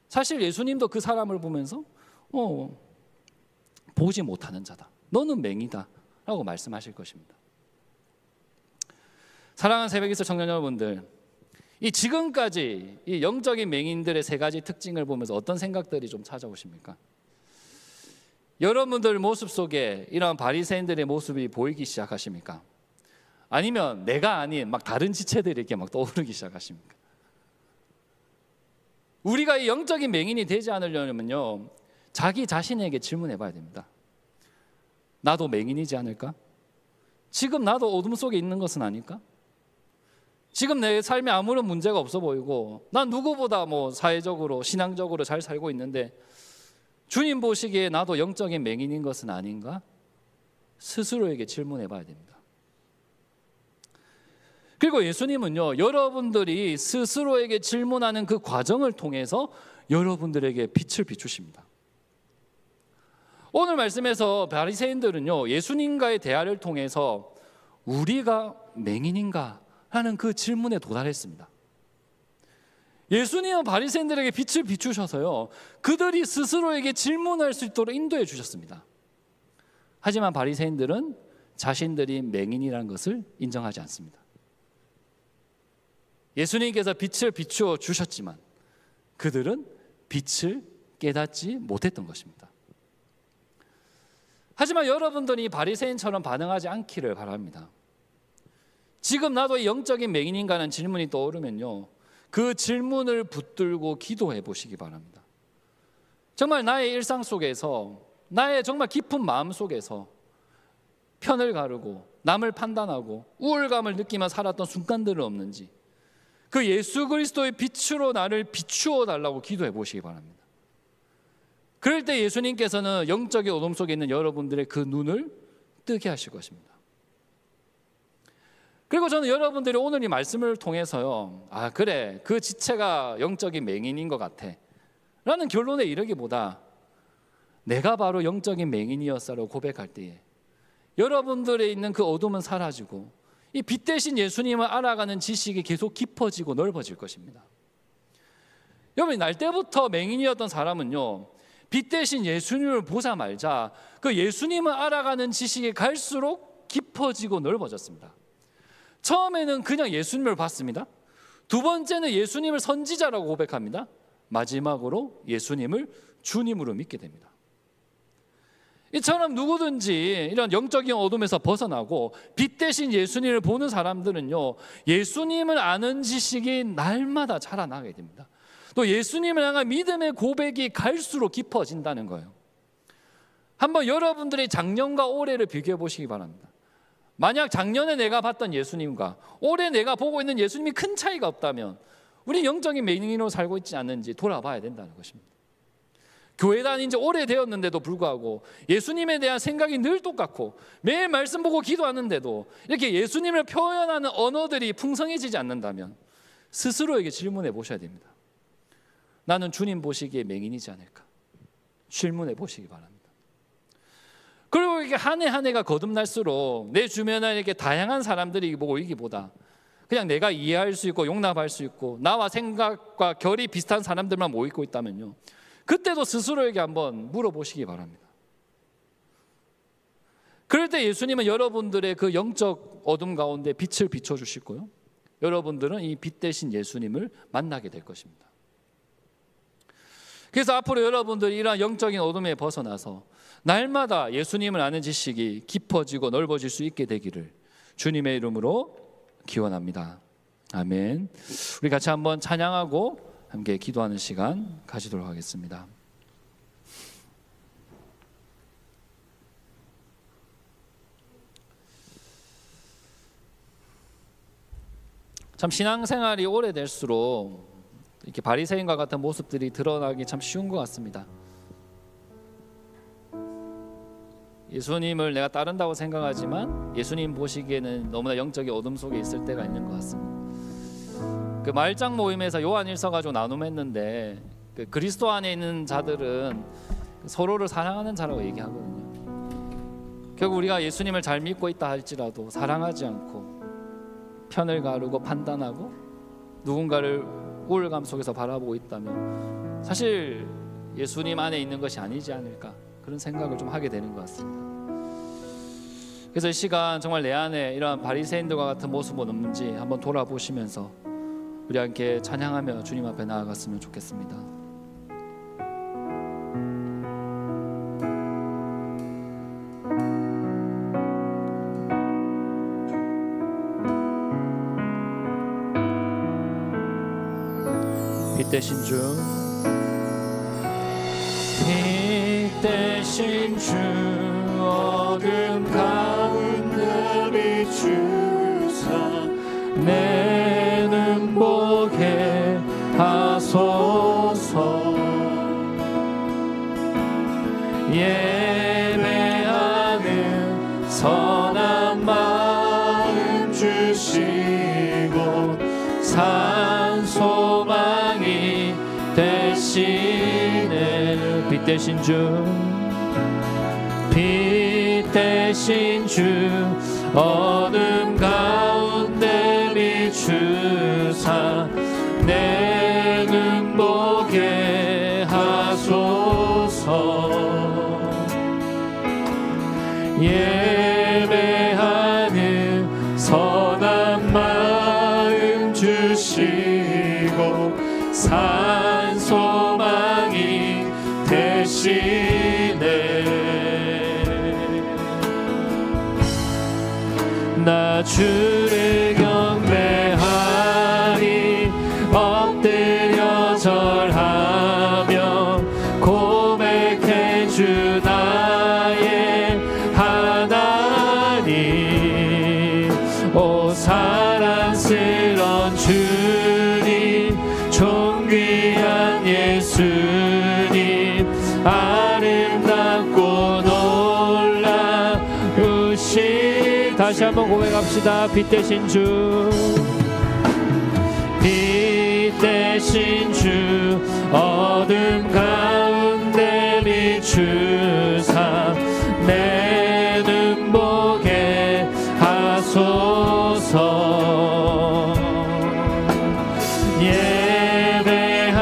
사실 예수님도 그 사람을 보면서 보지 못하는 자다, 너는 맹이다 라고 말씀하실 것입니다. 사랑하는 새벽기도 청년 여러분들, 이 지금까지 이 영적인 맹인들의 세 가지 특징을 보면서 어떤 생각들이 좀 찾아오십니까? 여러분들 모습 속에 이런 바리새인들의 모습이 보이기 시작하십니까? 아니면 내가 아닌 막 다른 지체들이 이렇게 막 떠오르기 시작하십니까? 우리가 이 영적인 맹인이 되지 않으려면요, 자기 자신에게 질문해 봐야 됩니다. 나도 맹인이지 않을까? 지금 나도 어둠 속에 있는 것은 아닐까? 지금 내 삶에 아무런 문제가 없어 보이고 난 누구보다 사회적으로 신앙적으로 잘 살고 있는데 주님 보시기에 나도 영적인 맹인인 것은 아닌가? 스스로에게 질문해 봐야 됩니다. 그리고 예수님은요, 여러분들이 스스로에게 질문하는 그 과정을 통해서 여러분들에게 빛을 비추십니다. 오늘 말씀에서 바리새인들은요, 예수님과의 대화를 통해서 우리가 맹인인가 하는 그 질문에 도달했습니다. 예수님은 바리새인들에게 빛을 비추셔서요, 그들이 스스로에게 질문할 수 있도록 인도해 주셨습니다. 하지만 바리새인들은 자신들이 맹인이라는 것을 인정하지 않습니다. 예수님께서 빛을 비추어 주셨지만 그들은 빛을 깨닫지 못했던 것입니다. 하지만 여러분들이 바리새인처럼 반응하지 않기를 바랍니다. 지금 나도 이 영적인 맹인인가라는 질문이 떠오르면요, 그 질문을 붙들고 기도해 보시기 바랍니다. 정말 나의 일상 속에서, 나의 정말 깊은 마음 속에서 편을 가르고 남을 판단하고 우월감을 느끼며 살았던 순간들은 없는지, 그 예수 그리스도의 빛으로 나를 비추어 달라고 기도해 보시기 바랍니다. 그럴 때 예수님께서는 영적인 어둠 속에 있는 여러분들의 그 눈을 뜨게 하실 것입니다. 그리고 저는 여러분들이 오늘 이 말씀을 통해서요, 그래, 그 지체가 영적인 맹인인 것 같아 라는 결론에 이르기보다 내가 바로 영적인 맹인이었어라고 고백할 때에 여러분들에 있는 그 어둠은 사라지고 이 빛 대신 예수님을 알아가는 지식이 계속 깊어지고 넓어질 것입니다. 여러분, 날 때부터 맹인이었던 사람은요, 빛 대신 예수님을 보자마자 그 예수님을 알아가는 지식이 갈수록 깊어지고 넓어졌습니다. 처음에는 그냥 예수님을 봤습니다. 두 번째는 예수님을 선지자라고 고백합니다. 마지막으로 예수님을 주님으로 믿게 됩니다. 이처럼 누구든지 이런 영적인 어둠에서 벗어나고 빛 대신 예수님을 보는 사람들은요, 예수님을 아는 지식이 날마다 자라나게 됩니다. 또 예수님을 향한 믿음의 고백이 갈수록 깊어진다는 거예요. 한번 여러분들의 작년과 올해를 비교해 보시기 바랍니다. 만약 작년에 내가 봤던 예수님과 올해 내가 보고 있는 예수님이 큰 차이가 없다면 우리 영적인 맹인으로 살고 있지 않는지 돌아봐야 된다는 것입니다. 교회 다닌 지 오래되었는데도 불구하고 예수님에 대한 생각이 늘 똑같고 매일 말씀 보고 기도하는데도 이렇게 예수님을 표현하는 언어들이 풍성해지지 않는다면 스스로에게 질문해 보셔야 됩니다. 나는 주님 보시기에 맹인이지 않을까? 질문해 보시기 바랍니다. 그리고 이게 한 해 한 해가 거듭날수록 내 주변에 이렇게 다양한 사람들이 모이기보다 그냥 내가 이해할 수 있고 용납할 수 있고 나와 생각과 결이 비슷한 사람들만 모이고 있다면요, 그때도 스스로에게 한번 물어보시기 바랍니다. 그럴 때 예수님은 여러분들의 그 영적 어둠 가운데 빛을 비춰주실 거요, 여러분들은 이 빛 대신 예수님을 만나게 될 것입니다. 그래서 앞으로 여러분들이 이러한 영적인 어둠에 벗어나서 날마다 예수님을 아는 지식이 깊어지고 넓어질 수 있게 되기를 주님의 이름으로 기원합니다. 아멘. 우리 같이 한번 찬양하고 함께 기도하는 시간 가지도록 하겠습니다. 참 신앙생활이 오래될수록 이렇게 바리새인과 같은 모습들이 드러나기 참 쉬운 것 같습니다. 예수님을 내가 따른다고 생각하지만 예수님 보시기에는 너무나 영적인 어둠 속에 있을 때가 있는 것 같습니다. 그 말장 모임에서 요한일서 가지고 나눔했는데 그 그리스도 안에 있는 자들은 서로를 사랑하는 자라고 얘기하거든요. 결국 우리가 예수님을 잘 믿고 있다 할지라도 사랑하지 않고 편을 가르고 판단하고 누군가를 우울감 속에서 바라보고 있다면 사실 예수님 안에 있는 것이 아니지 않을까, 그런 생각을 좀 하게 되는 것 같습니다. 그래서 이 시간 정말 내 안에 이러한 바리새인들과 같은 모습은 없는지 한번 돌아보시면서 우리 함께 찬양하며 주님 앞에 나아갔으면 좋겠습니다. 빛 대신 주, 빛 대신 주, 어둠 가운데 비추사 내 눈 보게 하소서. 예배하는 선한 마음 주시고 산 소망이 되시네. 빛 대신 주, 빛 대신 주, 어둠 가운데 비추사 내 눈 보게 하소서. 예배하는 선한 마음 주시고 산 소망이 되시네. 나 주를 경배하리, 엎드려 절하며 고백해 주 나의 하나님. 오 사랑스런 주님, 존귀한 예수님, 아름답고 놀라우신. 다시 한번 고백합시다. 빛 대신 주, 빛 대신 주, 어둠 가운데 비추사 내 눈 보게 하소서.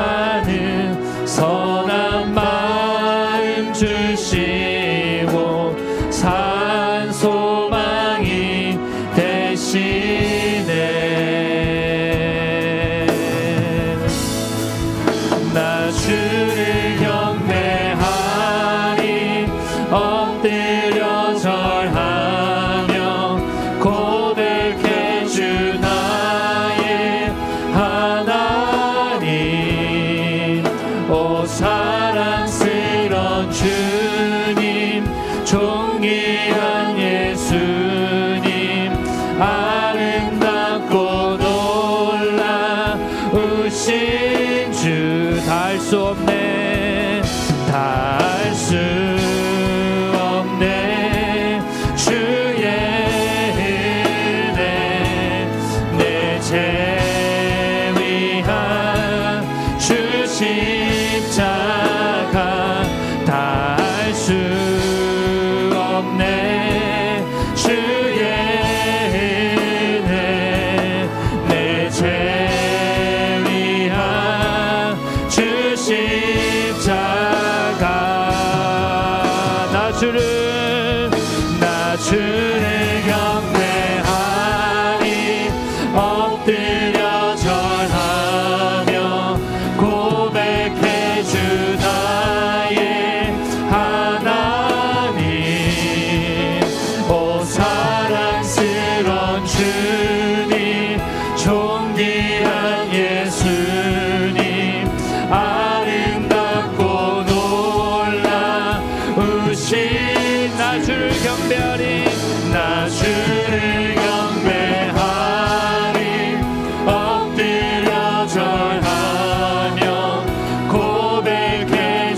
예배하는 선한 마음 주시고 산 소망이 되시네. 나 주를 경배하리, 엎드려 절하며 고백해 주 나의 하나님. 오 사랑스런 주님, 존귀한 예수님, 아름답고 놀라우신 주. 다 할 수 없네, 다 할 수 없네. 주의 은혜 내 죄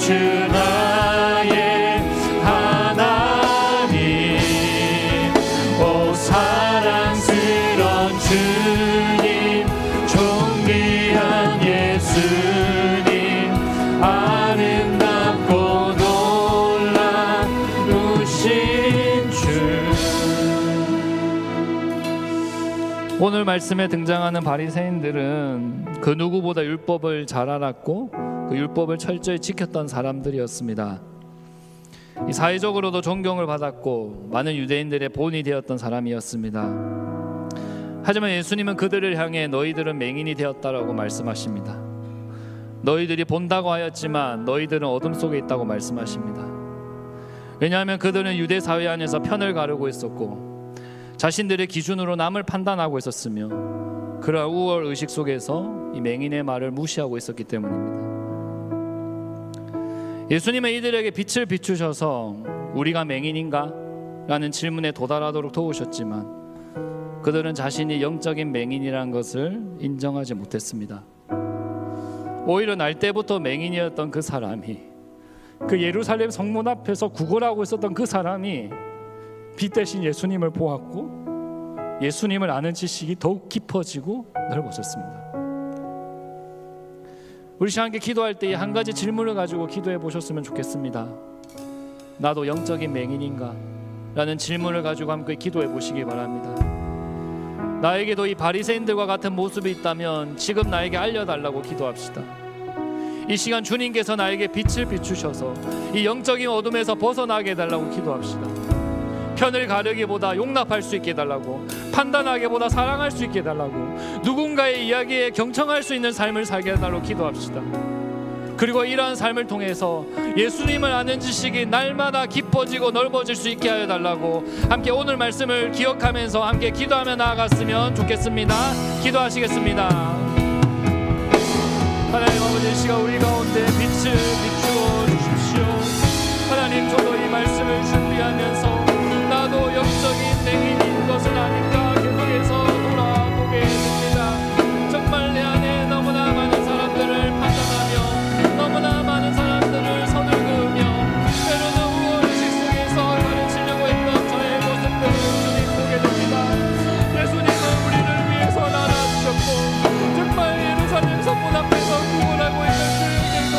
주 나의 하나님 오 사랑스러운 주님 존귀한 예수님 아름답고 놀라우신 주. 오늘 말씀에 등장하는 바리새인들은 그 누구보다 율법을 잘 알았고 그 율법을 철저히 지켰던 사람들이었습니다. 이 사회적으로도 존경을 받았고 많은 유대인들의 본이 되었던 사람이었습니다. 하지만 예수님은 그들을 향해 너희들은 맹인이 되었다라고 말씀하십니다. 너희들이 본다고 하였지만 너희들은 어둠 속에 있다고 말씀하십니다. 왜냐하면 그들은 유대 사회 안에서 편을 가르고 있었고 자신들의 기준으로 남을 판단하고 있었으며 그러한 우월 의식 속에서 이 맹인의 말을 무시하고 있었기 때문입니다. 예수님은 이들에게 빛을 비추셔서 우리가 맹인인가? 라는 질문에 도달하도록 도우셨지만 그들은 자신이 영적인 맹인이라는 것을 인정하지 못했습니다. 오히려 날 때부터 맹인이었던 그 사람이, 그 예루살렘 성문 앞에서 구걸하고 있었던 그 사람이 빛 대신 예수님을 보았고 예수님을 아는 지식이 더욱 깊어지고 넓어졌습니다. 우리 함께 기도할 때 한 가지 질문을 가지고 기도해 보셨으면 좋겠습니다. 나도 영적인 맹인인가? 라는 질문을 가지고 함께 기도해 보시기 바랍니다. 나에게도 이 바리새인들과 같은 모습이 있다면 지금 나에게 알려달라고 기도합시다. 이 시간 주님께서 나에게 빛을 비추셔서 이 영적인 어둠에서 벗어나게 해달라고 기도합시다. 편을 가르기보다 용납할 수 있게 해달라고, 판단하기보다 사랑할 수 있게 해달라고, 누군가의 이야기에 경청할 수 있는 삶을 살게 해달라고 기도합시다. 그리고 이러한 삶을 통해서 예수님을 아는 지식이 날마다 깊어지고 넓어질 수 있게 하여 달라고 함께 오늘 말씀을 기억하면서 함께 기도하며 나아갔으면 좋겠습니다. 기도하시겠습니다. 하나님 아버지, 이 시간 우리 가운데 빛을 비추어 주십시오. 하나님, 저도 이 말씀을 준비하면서 나도 영적인 맹인인 것은 아닌가 계속해서 돌아보게 됩니다. 정말 내 안에 너무나 많은 사람들을 판단하며 너무나 많은 사람들을 서둘르며 때로는 우월의식 속에서 가르치려고 했던 저의 모습들을 주님 보게 됩니다. 예수님은 우리를 위해서 날아주셨고 정말 예루살렘 성문 앞에서 구걸하고 있는 그들도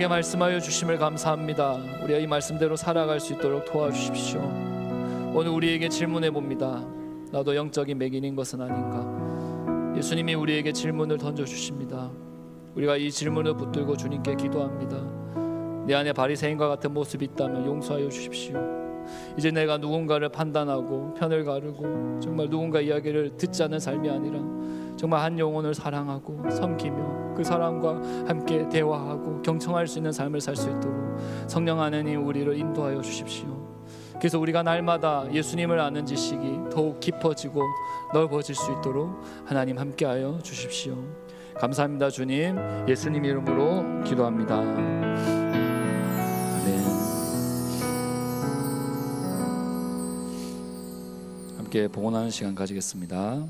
우리에게 말씀하여 주심을 감사합니다. 우리가 이 말씀대로 살아갈 수 있도록 도와주십시오. 오늘 우리에게 질문해 봅니다. 나도 영적인 맥인인 것은 아닌가? 예수님이 우리에게 질문을 던져주십니다. 우리가 이 질문을 붙들고 주님께 기도합니다. 내 안에 바리새인과 같은 모습이 있다면 용서하여 주십시오. 이제 내가 누군가를 판단하고 편을 가르고 정말 누군가 이야기를 듣지 않는 삶이 아니라 정말 한 영혼을 사랑하고 섬기며 그 사람과 함께 대화하고 경청할 수 있는 삶을 살 수 있도록 성령 하나님 우리를 인도하여 주십시오. 그래서 우리가 날마다 예수님을 아는 지식이 더욱 깊어지고 넓어질 수 있도록 하나님 함께하여 주십시오. 감사합니다. 주님, 예수님 이름으로 기도합니다. 아멘. 함께 봉헌하는 시간 가지겠습니다.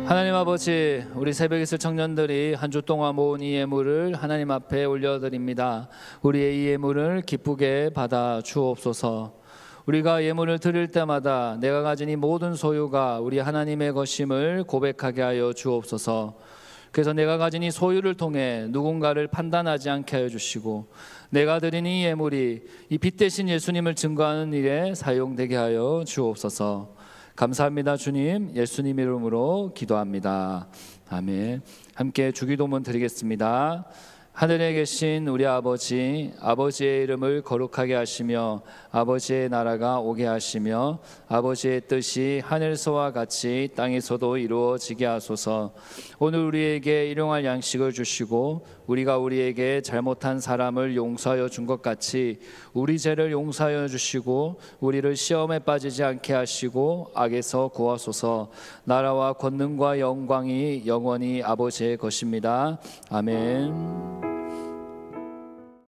하나님 아버지, 우리 새벽에 있을 청년들이 한 주 동안 모은 이 예물을 하나님 앞에 올려드립니다. 우리의 이 예물을 기쁘게 받아 주옵소서. 우리가 예물을 드릴 때마다 내가 가진 이 모든 소유가 우리 하나님의 것임을 고백하게 하여 주옵소서. 그래서 내가 가진 이 소유를 통해 누군가를 판단하지 않게 하여 주시고, 내가 드린 이 예물이 이 빛 대신 예수님을 증거하는 일에 사용되게 하여 주옵소서. 감사합니다. 주님, 예수님 이름으로 기도합니다. 아멘. 함께 주기도문 드리겠습니다. 하늘에 계신 우리 아버지, 아버지의 이름을 거룩하게 하시며 아버지의 나라가 오게 하시며 아버지의 뜻이 하늘서와 같이 땅에서도 이루어지게 하소서. 오늘 우리에게 일용할 양식을 주시고 우리가 우리에게 잘못한 사람을 용서하여 준 것 같이 우리 죄를 용서하여 주시고 우리를 시험에 빠지지 않게 하시고 악에서 구하소서. 나라와 권능과 영광이 영원히 아버지의 것입니다. 아멘.